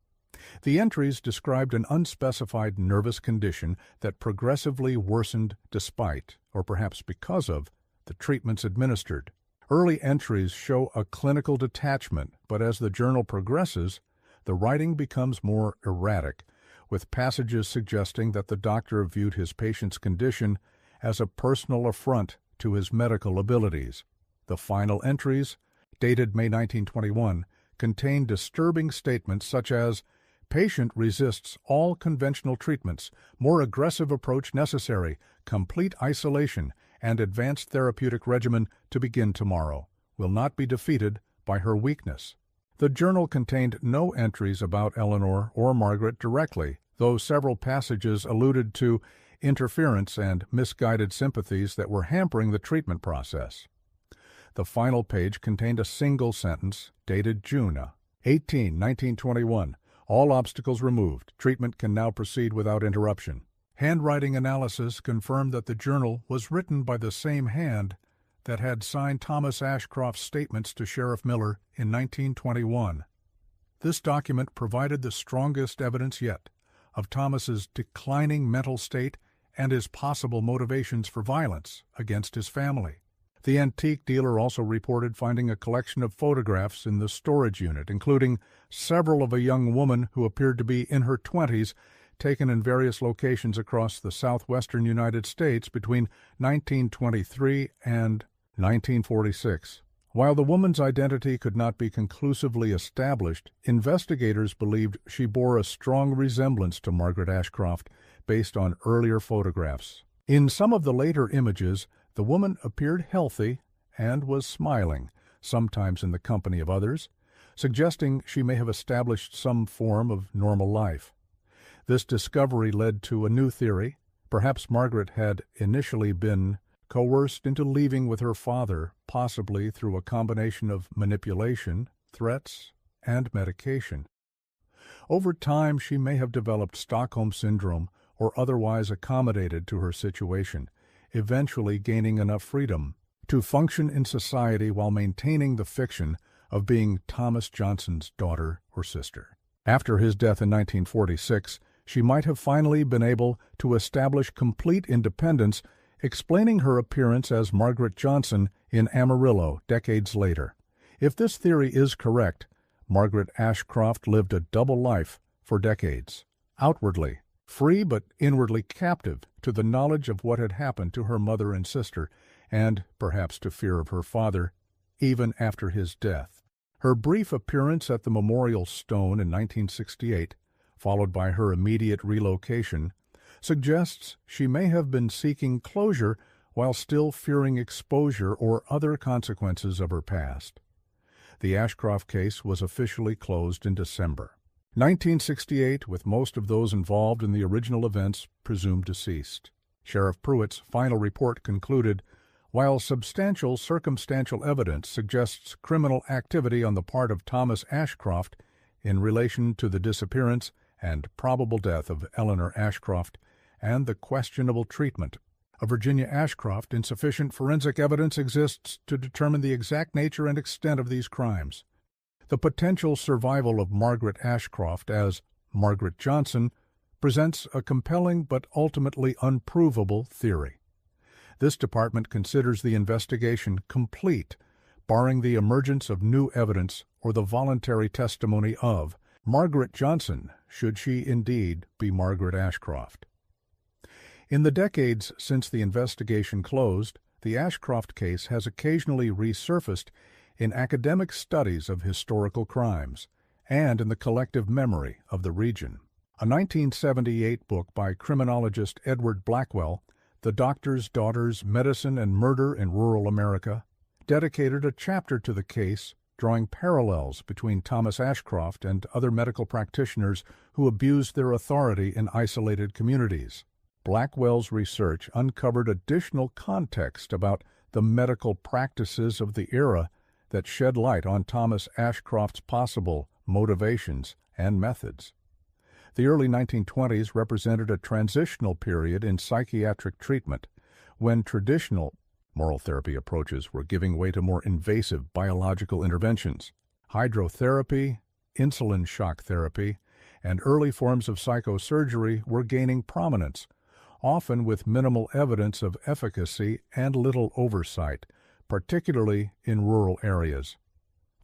The entries described an unspecified nervous condition that progressively worsened despite, or perhaps because of, the treatments administered. Early entries show a clinical detachment, but as the journal progresses, the writing becomes more erratic, with passages suggesting that the doctor viewed his patient's condition as a personal affront to his medical abilities. The final entries, dated May 1921, contain disturbing statements such as, "Patient resists all conventional treatments, more aggressive approach necessary, complete isolation, and advanced therapeutic regimen to begin tomorrow. Will not be defeated by her weakness." The journal contained no entries about Eleanor or Margaret directly, though several passages alluded to interference and misguided sympathies that were hampering the treatment process. The final page contained a single sentence, dated June 18, 1921. "All obstacles removed. Treatment can now proceed without interruption." Handwriting analysis confirmed that the journal was written by the same hand that had signed Thomas Ashcroft's statements to Sheriff Miller in 1921. This document provided the strongest evidence yet of Thomas's declining mental state and his possible motivations for violence against his family. The antique dealer also reported finding a collection of photographs in the storage unit, including several of a young woman who appeared to be in her 20s, taken in various locations across the southwestern United States between 1923 and 1946. While the woman's identity could not be conclusively established, investigators believed she bore a strong resemblance to Margaret Ashcroft based on earlier photographs. In some of the later images, the woman appeared healthy and was smiling, sometimes in the company of others, suggesting she may have established some form of normal life. This discovery led to a new theory. Perhaps Margaret had initially been coerced into leaving with her father, possibly through a combination of manipulation, threats, and medication. Over time, she may have developed Stockholm Syndrome or otherwise accommodated to her situation, eventually gaining enough freedom to function in society while maintaining the fiction of being Thomas Johnson's daughter or sister. After his death in 1946, she might have finally been able to establish complete independence, explaining her appearance as Margaret Johnson in Amarillo decades later. If this theory is correct, Margaret Ashcroft lived a double life for decades. Outwardly, free but inwardly captive to the knowledge of what had happened to her mother and sister, and perhaps to fear of her father, even after his death. Her brief appearance at the memorial stone in 1968, followed by her immediate relocation, suggests she may have been seeking closure while still fearing exposure or other consequences of her past. The Ashcroft case was officially closed in December 1968, with most of those involved in the original events presumed deceased. Sheriff Pruitt's final report concluded, while substantial circumstantial evidence suggests criminal activity on the part of Thomas Ashcroft in relation to the disappearance and probable death of Eleanor Ashcroft and the questionable treatment of Virginia Ashcroft, insufficient forensic evidence exists to determine the exact nature and extent of these crimes. The potential survival of Margaret Ashcroft as Margaret Johnson presents a compelling but ultimately unprovable theory. This department considers the investigation complete, barring the emergence of new evidence or the voluntary testimony of Margaret Johnson, should she indeed be Margaret Ashcroft. In the decades since the investigation closed, the Ashcroft case has occasionally resurfaced in academic studies of historical crimes and in the collective memory of the region. A 1978 book by criminologist Edward Blackwell, The Doctor's Daughters, Medicine and Murder in Rural America, dedicated a chapter to the case, drawing parallels between Thomas Ashcroft and other medical practitioners who abused their authority in isolated communities. Blackwell's research uncovered additional context about the medical practices of the era that shed light on Thomas Ashcroft's possible motivations and methods. The early 1920s represented a transitional period in psychiatric treatment, when traditional moral therapy approaches were giving way to more invasive biological interventions. Hydrotherapy, insulin shock therapy, and early forms of psychosurgery were gaining prominence, often with minimal evidence of efficacy and little oversight, particularly in rural areas.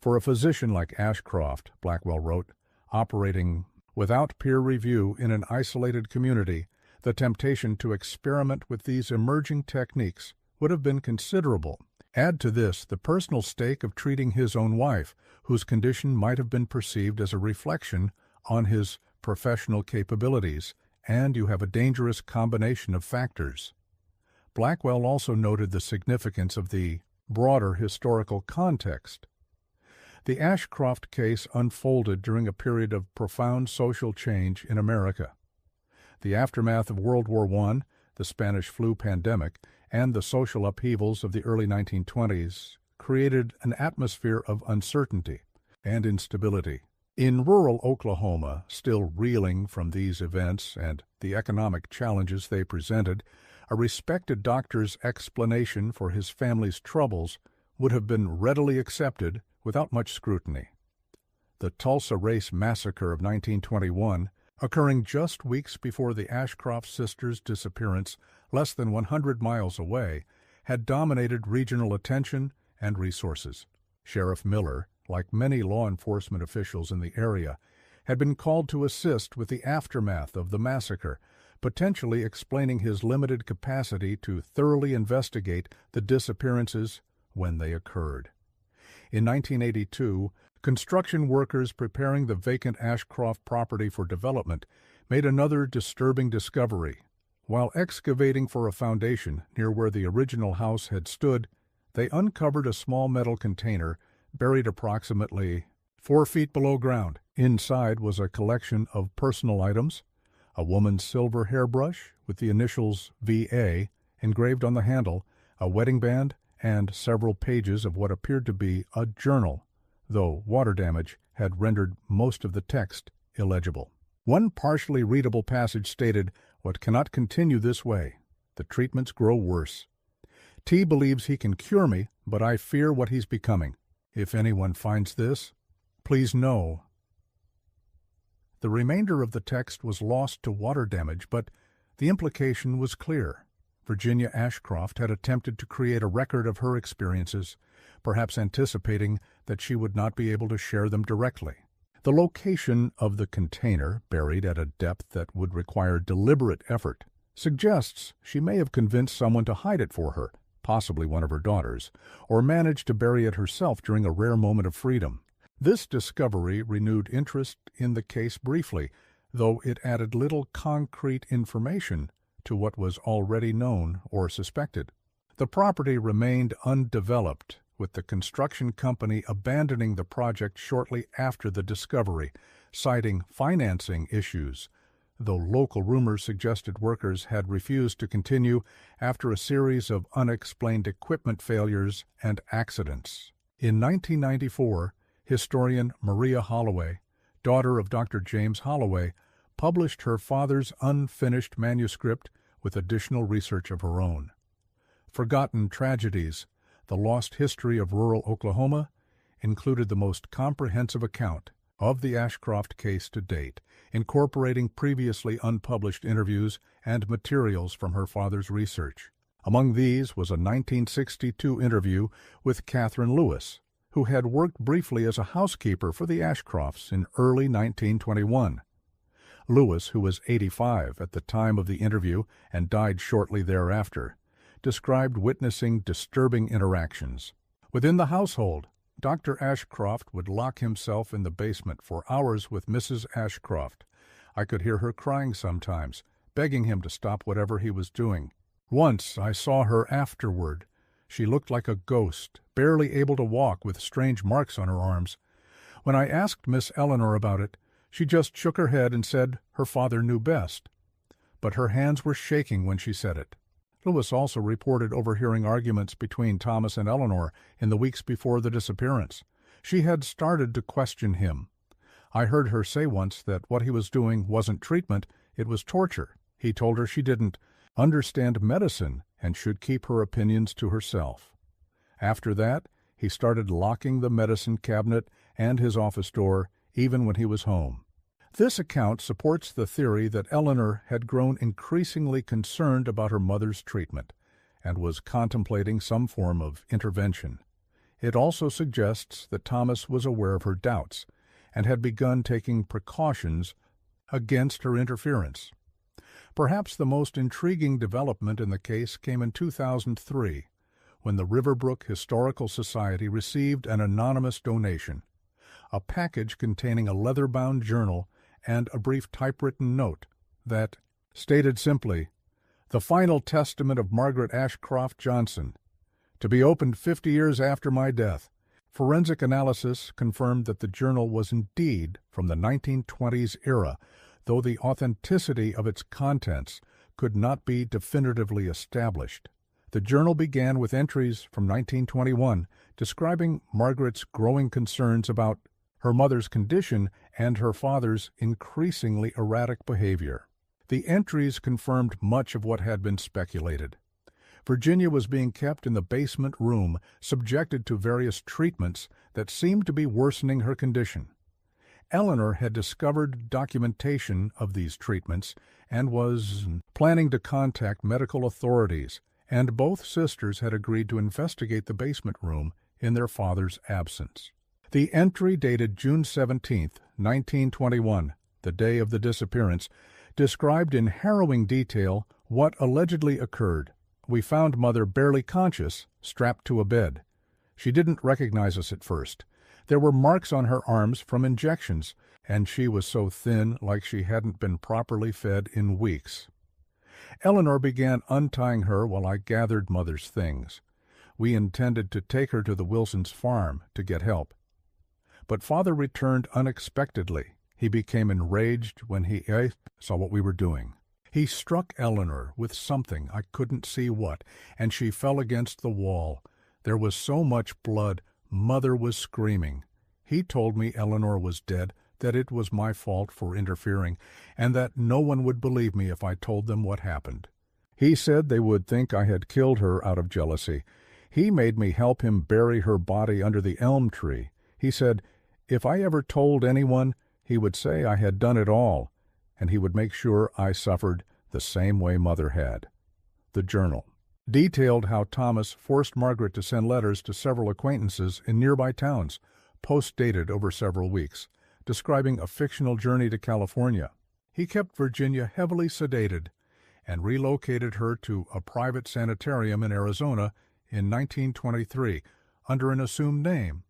For a physician like Ashcroft, Blackwell wrote, operating without peer review in an isolated community, the temptation to experiment with these emerging techniques would have been considerable. Add to this the personal stake of treating his own wife, whose condition might have been perceived as a reflection on his professional capabilities, and you have a dangerous combination of factors. Blackwell also noted the significance of the broader historical context. The Ashcroft case unfolded during a period of profound social change in America. The aftermath of World War I, the Spanish flu pandemic, and the social upheavals of the early 1920s created an atmosphere of uncertainty and instability. In rural Oklahoma, still reeling from these events and the economic challenges they presented, a respected doctor's explanation for his family's troubles would have been readily accepted without much scrutiny. The Tulsa Race Massacre of 1921, occurring just weeks before the Ashcroft sisters' disappearance less than 100 miles away, had dominated regional attention and resources. Sheriff Miller, like many law enforcement officials in the area, had been called to assist with the aftermath of the massacre, potentially explaining his limited capacity to thoroughly investigate the disappearances when they occurred. In 1982, construction workers preparing the vacant Ashcroft property for development made another disturbing discovery. While excavating for a foundation near where the original house had stood, they uncovered a small metal container buried approximately 4 feet below ground. Inside was a collection of personal items, a woman's silver hairbrush with the initials VA engraved on the handle, a wedding band, and several pages of what appeared to be a journal, though water damage had rendered most of the text illegible. One partially readable passage stated, "What cannot continue this way. The treatments grow worse. T believes he can cure me, but I fear what he's becoming. If anyone finds this, please know." The remainder of the text was lost to water damage, but the implication was clear. Virginia Ashcroft had attempted to create a record of her experiences, perhaps anticipating that she would not be able to share them directly. The location of the container, buried at a depth that would require deliberate effort, suggests she may have convinced someone to hide it for her, possibly one of her daughters, or managed to bury it herself during a rare moment of freedom. This discovery renewed interest in the case briefly, though it added little concrete information to what was already known or suspected. The property remained undeveloped, with the construction company abandoning the project shortly after the discovery, citing financing issues, though local rumors suggested workers had refused to continue after a series of unexplained equipment failures and accidents. In 1994, historian Maria Holloway, daughter of Dr. James Holloway, published her father's unfinished manuscript with additional research of her own. Forgotten Tragedies, The Lost History of Rural Oklahoma, included the most comprehensive account of the Ashcroft case to date, incorporating previously unpublished interviews and materials from her father's research. Among these was a 1962 interview with Catherine Lewis, who had worked briefly as a housekeeper for the Ashcrofts in early 1921. Lewis, who was 85 at the time of the interview and died shortly thereafter, described witnessing disturbing interactions. Within the household, Dr. Ashcroft would lock himself in the basement for hours with Mrs. Ashcroft. I could hear her crying sometimes, begging him to stop whatever he was doing. Once I saw her afterward. She looked like a ghost, barely able to walk with strange marks on her arms. When I asked Miss Eleanor about it, she just shook her head and said her father knew best. But her hands were shaking when she said it. Lewis also reported overhearing arguments between Thomas and Eleanor in the weeks before the disappearance. She had started to question him. I heard her say once that what he was doing wasn't treatment, it was torture. He told her she didn't understand medicine and should keep her opinions to herself. After that, he started locking the medicine cabinet and his office door, even when he was home. This account supports the theory that Eleanor had grown increasingly concerned about her mother's treatment and was contemplating some form of intervention. It also suggests that Thomas was aware of her doubts and had begun taking precautions against her interference. Perhaps the most intriguing development in the case came in 2003, when the Riverbrook Historical Society received an anonymous donation, a package containing a leather-bound journal and a brief typewritten note that stated simply, "The final testament of Margaret Ashcroft Johnson, to be opened 50 years after my death." Forensic analysis confirmed that the journal was indeed from the 1920s era, though the authenticity of its contents could not be definitively established. The journal began with entries from 1921 describing Margaret's growing concerns about her mother's condition and her father's increasingly erratic behavior. The entries confirmed much of what had been speculated. Virginia was being kept in the basement room, subjected to various treatments that seemed to be worsening her condition. Eleanor had discovered documentation of these treatments and was planning to contact medical authorities, and both sisters had agreed to investigate the basement room in their father's absence. The entry dated June 17, 1921, the day of the disappearance, described in harrowing detail what allegedly occurred. "We found Mother barely conscious, strapped to a bed. She didn't recognize us at first. There were marks on her arms from injections, and she was so thin like she hadn't been properly fed in weeks. Eleanor began untying her while I gathered Mother's things. We intended to take her to the Wilsons' farm to get help. But Father returned unexpectedly. He became enraged when he saw what we were doing. He struck Eleanor with something, I couldn't see what, and she fell against the wall. There was so much blood, Mother was screaming. He told me Eleanor was dead, that it was my fault for interfering, and that no one would believe me if I told them what happened. He said they would think I had killed her out of jealousy. He made me help him bury her body under the elm tree. He said, if I ever told anyone, he would say I had done it all, and he would make sure I suffered the same way Mother had." The journal detailed how Thomas forced Margaret to send letters to several acquaintances in nearby towns, post-dated over several weeks, describing a fictional journey to California. He kept Virginia heavily sedated and relocated her to a private sanitarium in Arizona in 1923 under an assumed name.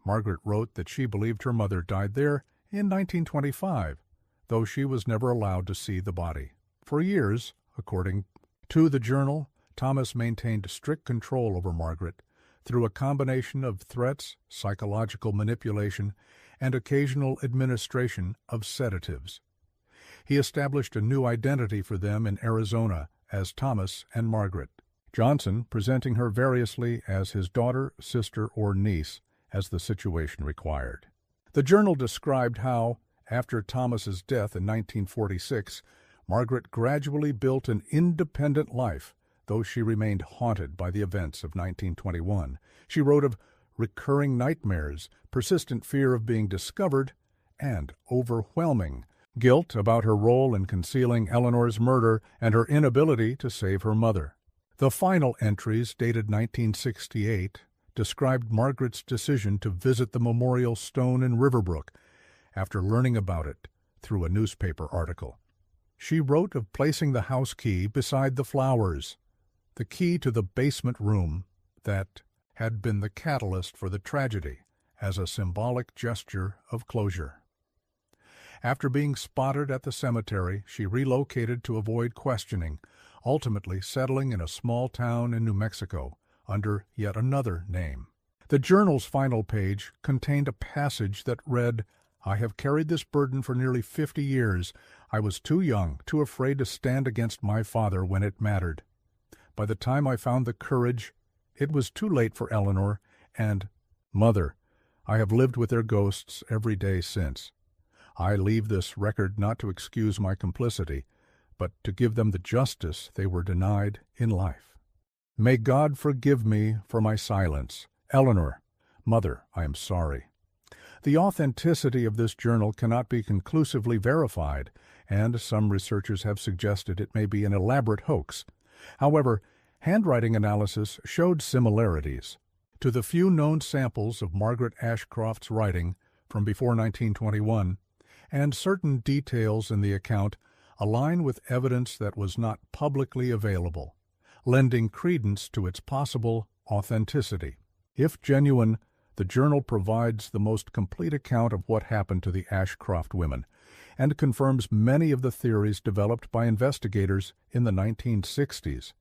Margaret wrote that she believed her mother died there in 1925, though she was never allowed to see the body. For years, according to the journal, Thomas maintained strict control over Margaret through a combination of threats, psychological manipulation, and occasional administration of sedatives. He established a new identity for them in Arizona as Thomas and Margaret Johnson, presenting her variously as his daughter, sister, or niece, as the situation required. The journal described how, after Thomas's death in 1946, Margaret gradually built an independent life, though she remained haunted by the events of 1921. She wrote of recurring nightmares, persistent fear of being discovered, and overwhelming guilt about her role in concealing Eleanor's murder and her inability to save her mother. The final entries, dated 1968, described Margaret's decision to visit the memorial stone in Riverbrook after learning about it through a newspaper article. She wrote of placing the house key beside the flowers, the key to the basement room that had been the catalyst for the tragedy, as a symbolic gesture of closure. After being spotted at the cemetery, she relocated to avoid questioning, ultimately settling in a small town in New Mexico under yet another name. The journal's final page contained a passage that read, "I have carried this burden for nearly 50 years. I was too young, too afraid to stand against my father when it mattered. By the time I found the courage, it was too late for Eleanor and Mother. I have lived with their ghosts every day since. I leave this record not to excuse my complicity, but to give them the justice they were denied in life. May God forgive me for my silence. Eleanor, Mother, I am sorry." The authenticity of this journal cannot be conclusively verified, and some researchers have suggested it may be an elaborate hoax. However, handwriting analysis showed similarities. To the few known samples of Margaret Ashcroft's writing from before 1921, and certain details in the account align with evidence that was not publicly available, lending credence to its possible authenticity. If genuine, the journal provides the most complete account of what happened to the Ashcroft women, and confirms many of the theories developed by investigators in the 1960s.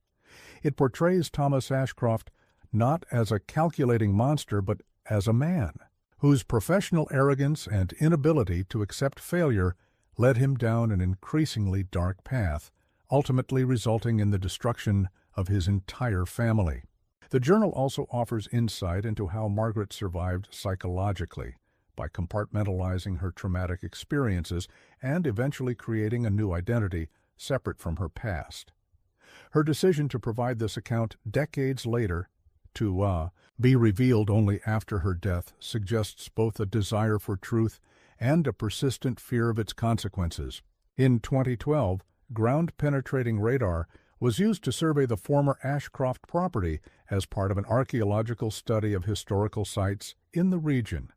It portrays Thomas Ashcroft not as a calculating monster, but as a man whose professional arrogance and inability to accept failure led him down an increasingly dark path, ultimately resulting in the destruction of his entire family. The journal also offers insight into how Margaret survived psychologically by compartmentalizing her traumatic experiences and eventually creating a new identity separate from her past. Her decision to provide this account decades later, to be revealed only after her death, suggests both a desire for truth and a persistent fear of its consequences. In 2012, ground-penetrating radar was used to survey the former Ashcroft property as part of an archaeological study of historical sites in the region.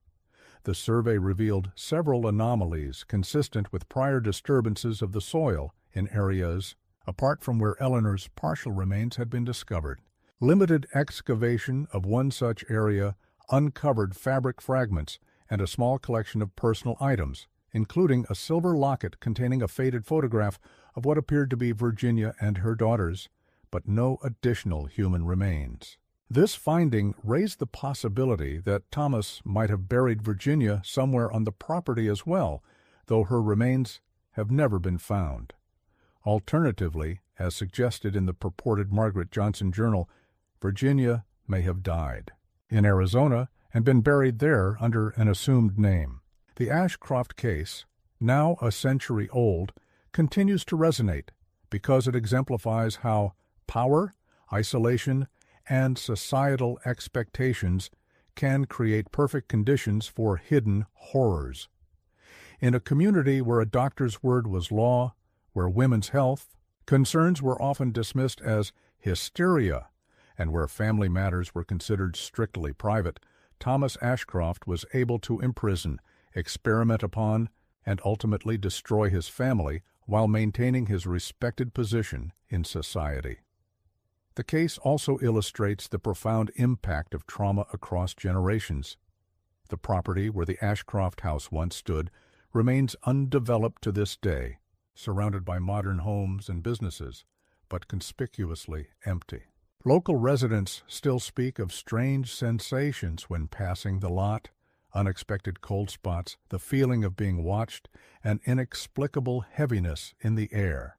The survey revealed several anomalies consistent with prior disturbances of the soil in areas apart from where Eleanor's partial remains had been discovered. Limited excavation of one such area uncovered fabric fragments and a small collection of personal items, including a silver locket containing a faded photograph of what appeared to be Virginia and her daughters, but no additional human remains. This finding raised the possibility that Thomas might have buried Virginia somewhere on the property as well, though her remains have never been found. Alternatively, as suggested in the purported Margaret Johnson journal, Virginia may have died in Arizona and been buried there under an assumed name. The Ashcroft case, now a century old, continues to resonate because it exemplifies how power, isolation, and societal expectations can create perfect conditions for hidden horrors. In a community where a doctor's word was law, where women's health concerns were often dismissed as hysteria, and where family matters were considered strictly private, Thomas Ashcroft was able to imprison, experiment upon, and ultimately destroy his family while maintaining his respected position in society. The case also illustrates the profound impact of trauma across generations. The property where the Ashcroft house once stood remains undeveloped to this day, surrounded by modern homes and businesses, but conspicuously empty. Local residents still speak of strange sensations when passing the lot, unexpected cold spots, the feeling of being watched, and inexplicable heaviness in the air.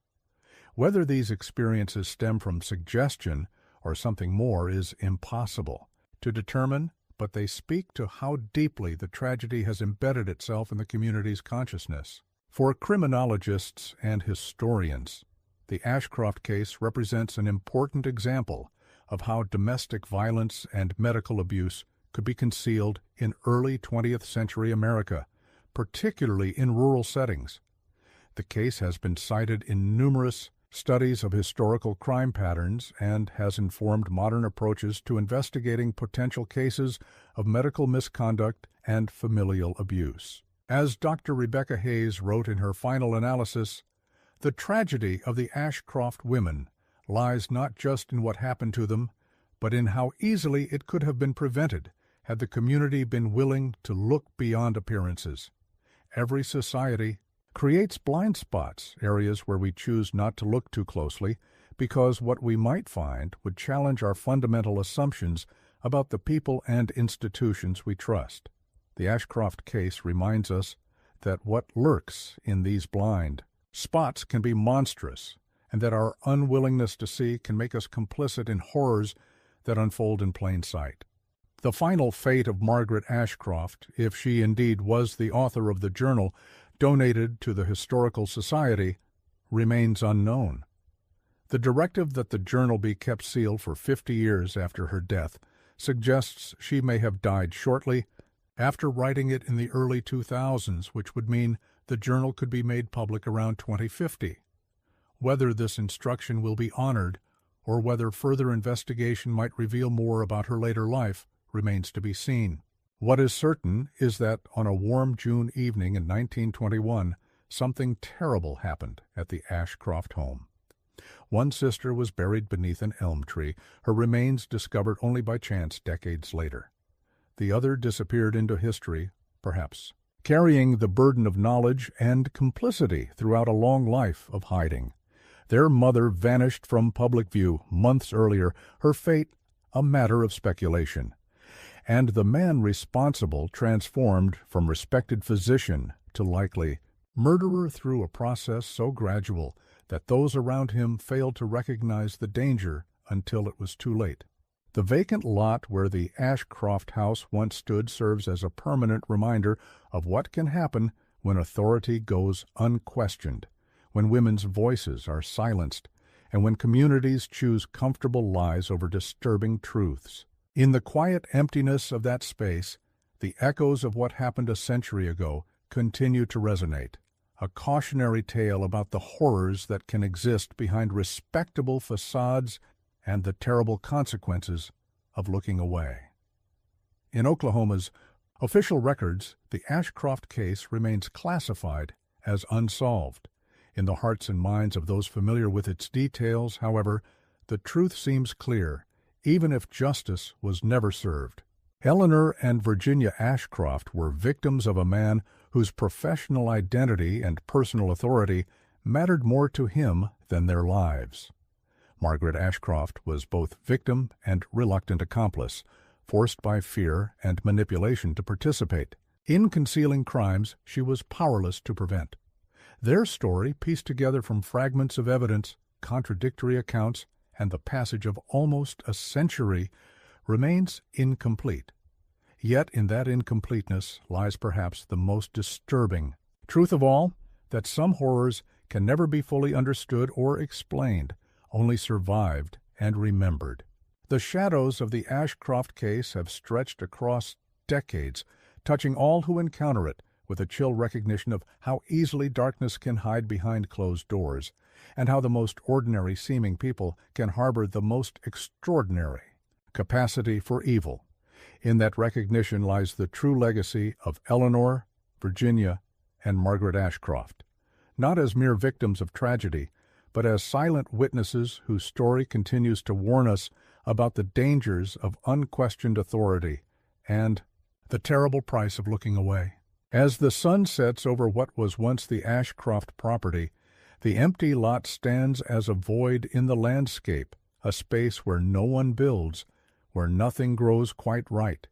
Whether these experiences stem from suggestion or something more is impossible to determine, but they speak to how deeply the tragedy has embedded itself in the community's consciousness. For criminologists and historians, the Ashcroft case represents an important example of how domestic violence and medical abuse could be concealed in early 20th century America, particularly in rural settings. The case has been cited in numerous studies of historical crime patterns and has informed modern approaches to investigating potential cases of medical misconduct and familial abuse. As Dr. Rebecca Hayes wrote in her final analysis, the tragedy of the Ashcroft women lies not just in what happened to them, but in how easily it could have been prevented had the community been willing to look beyond appearances. Every society creates blind spots, areas where we choose not to look too closely, because what we might find would challenge our fundamental assumptions about the people and institutions we trust. The Ashcroft case reminds us that what lurks in these blind spots can be monstrous, and that our unwillingness to see can make us complicit in horrors that unfold in plain sight. The final fate of Margaret Ashcroft, if she indeed was the author of the journal donated to the Historical Society, remains unknown. The directive that the journal be kept sealed for 50 years after her death suggests she may have died shortly after writing it in the early 2000s, which would mean the journal could be made public around 2050. Whether this instruction will be honored or whether further investigation might reveal more about her later life remains to be seen. What is certain is that on a warm June evening in 1921, something terrible happened at the Ashcroft home. One sister was buried beneath an elm tree, her remains discovered only by chance decades later. The other disappeared into history, perhaps, carrying the burden of knowledge and complicity throughout a long life of hiding. Their mother vanished from public view months earlier, her fate a matter of speculation. And the man responsible transformed from respected physician to likely murderer through a process so gradual that those around him failed to recognize the danger until it was too late. The vacant lot where the Ashcroft house once stood serves as a permanent reminder of what can happen when authority goes unquestioned, when women's voices are silenced, and when communities choose comfortable lies over disturbing truths. In the quiet emptiness of that space, the echoes of what happened a century ago continue to resonate, a cautionary tale about the horrors that can exist behind respectable facades and the terrible consequences of looking away. In Oklahoma's official records, the Ashcroft case remains classified as unsolved. In the hearts and minds of those familiar with its details, however, the truth seems clear, even if justice was never served. Eleanor and Virginia Ashcroft were victims of a man whose professional identity and personal authority mattered more to him than their lives. Margaret Ashcroft was both victim and reluctant accomplice, forced by fear and manipulation to participate. In concealing crimes she was powerless to prevent. Their story, pieced together from fragments of evidence, contradictory accounts, and the passage of almost a century, remains incomplete. Yet in that incompleteness lies perhaps the most disturbing truth of all, that some horrors can never be fully understood or explained, only survived and remembered. The shadows of the Ashcroft case have stretched across decades, touching all who encounter it with a chill recognition of how easily darkness can hide behind closed doors, and how the most ordinary-seeming people can harbor the most extraordinary capacity for evil. In that recognition lies the true legacy of Eleanor, Virginia, and Margaret Ashcroft, not as mere victims of tragedy, but as silent witnesses whose story continues to warn us about the dangers of unquestioned authority and the terrible price of looking away. As the sun sets over what was once the Ashcroft property, the empty lot stands as a void in the landscape, a space where no one builds, where nothing grows quite right,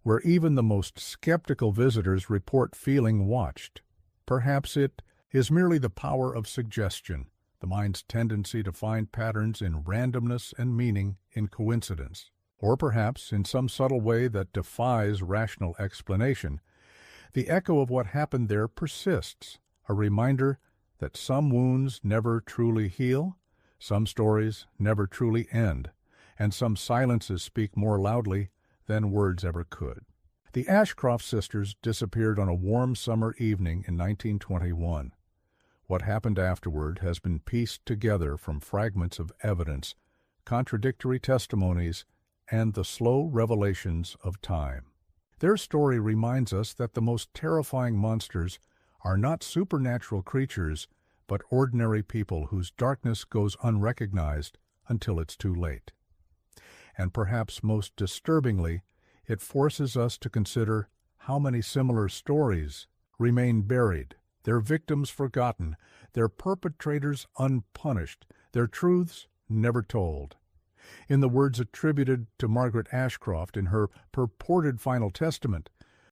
where even the most skeptical visitors report feeling watched. Perhaps it is merely the power of suggestion, the mind's tendency to find patterns in randomness and meaning in coincidence. Or perhaps, in some subtle way that defies rational explanation, the echo of what happened there persists, a reminder that some wounds never truly heal, some stories never truly end, and some silences speak more loudly than words ever could. The Ashcroft sisters disappeared on a warm summer evening in 1921. What happened afterward has been pieced together from fragments of evidence, contradictory testimonies, and the slow revelations of time. Their story reminds us that the most terrifying monsters are not supernatural creatures, but ordinary people whose darkness goes unrecognized until it's too late. And perhaps most disturbingly, it forces us to consider how many similar stories remain buried, their victims forgotten, their perpetrators unpunished, their truths never told. In the words attributed to Margaret Ashcroft in her purported final testament,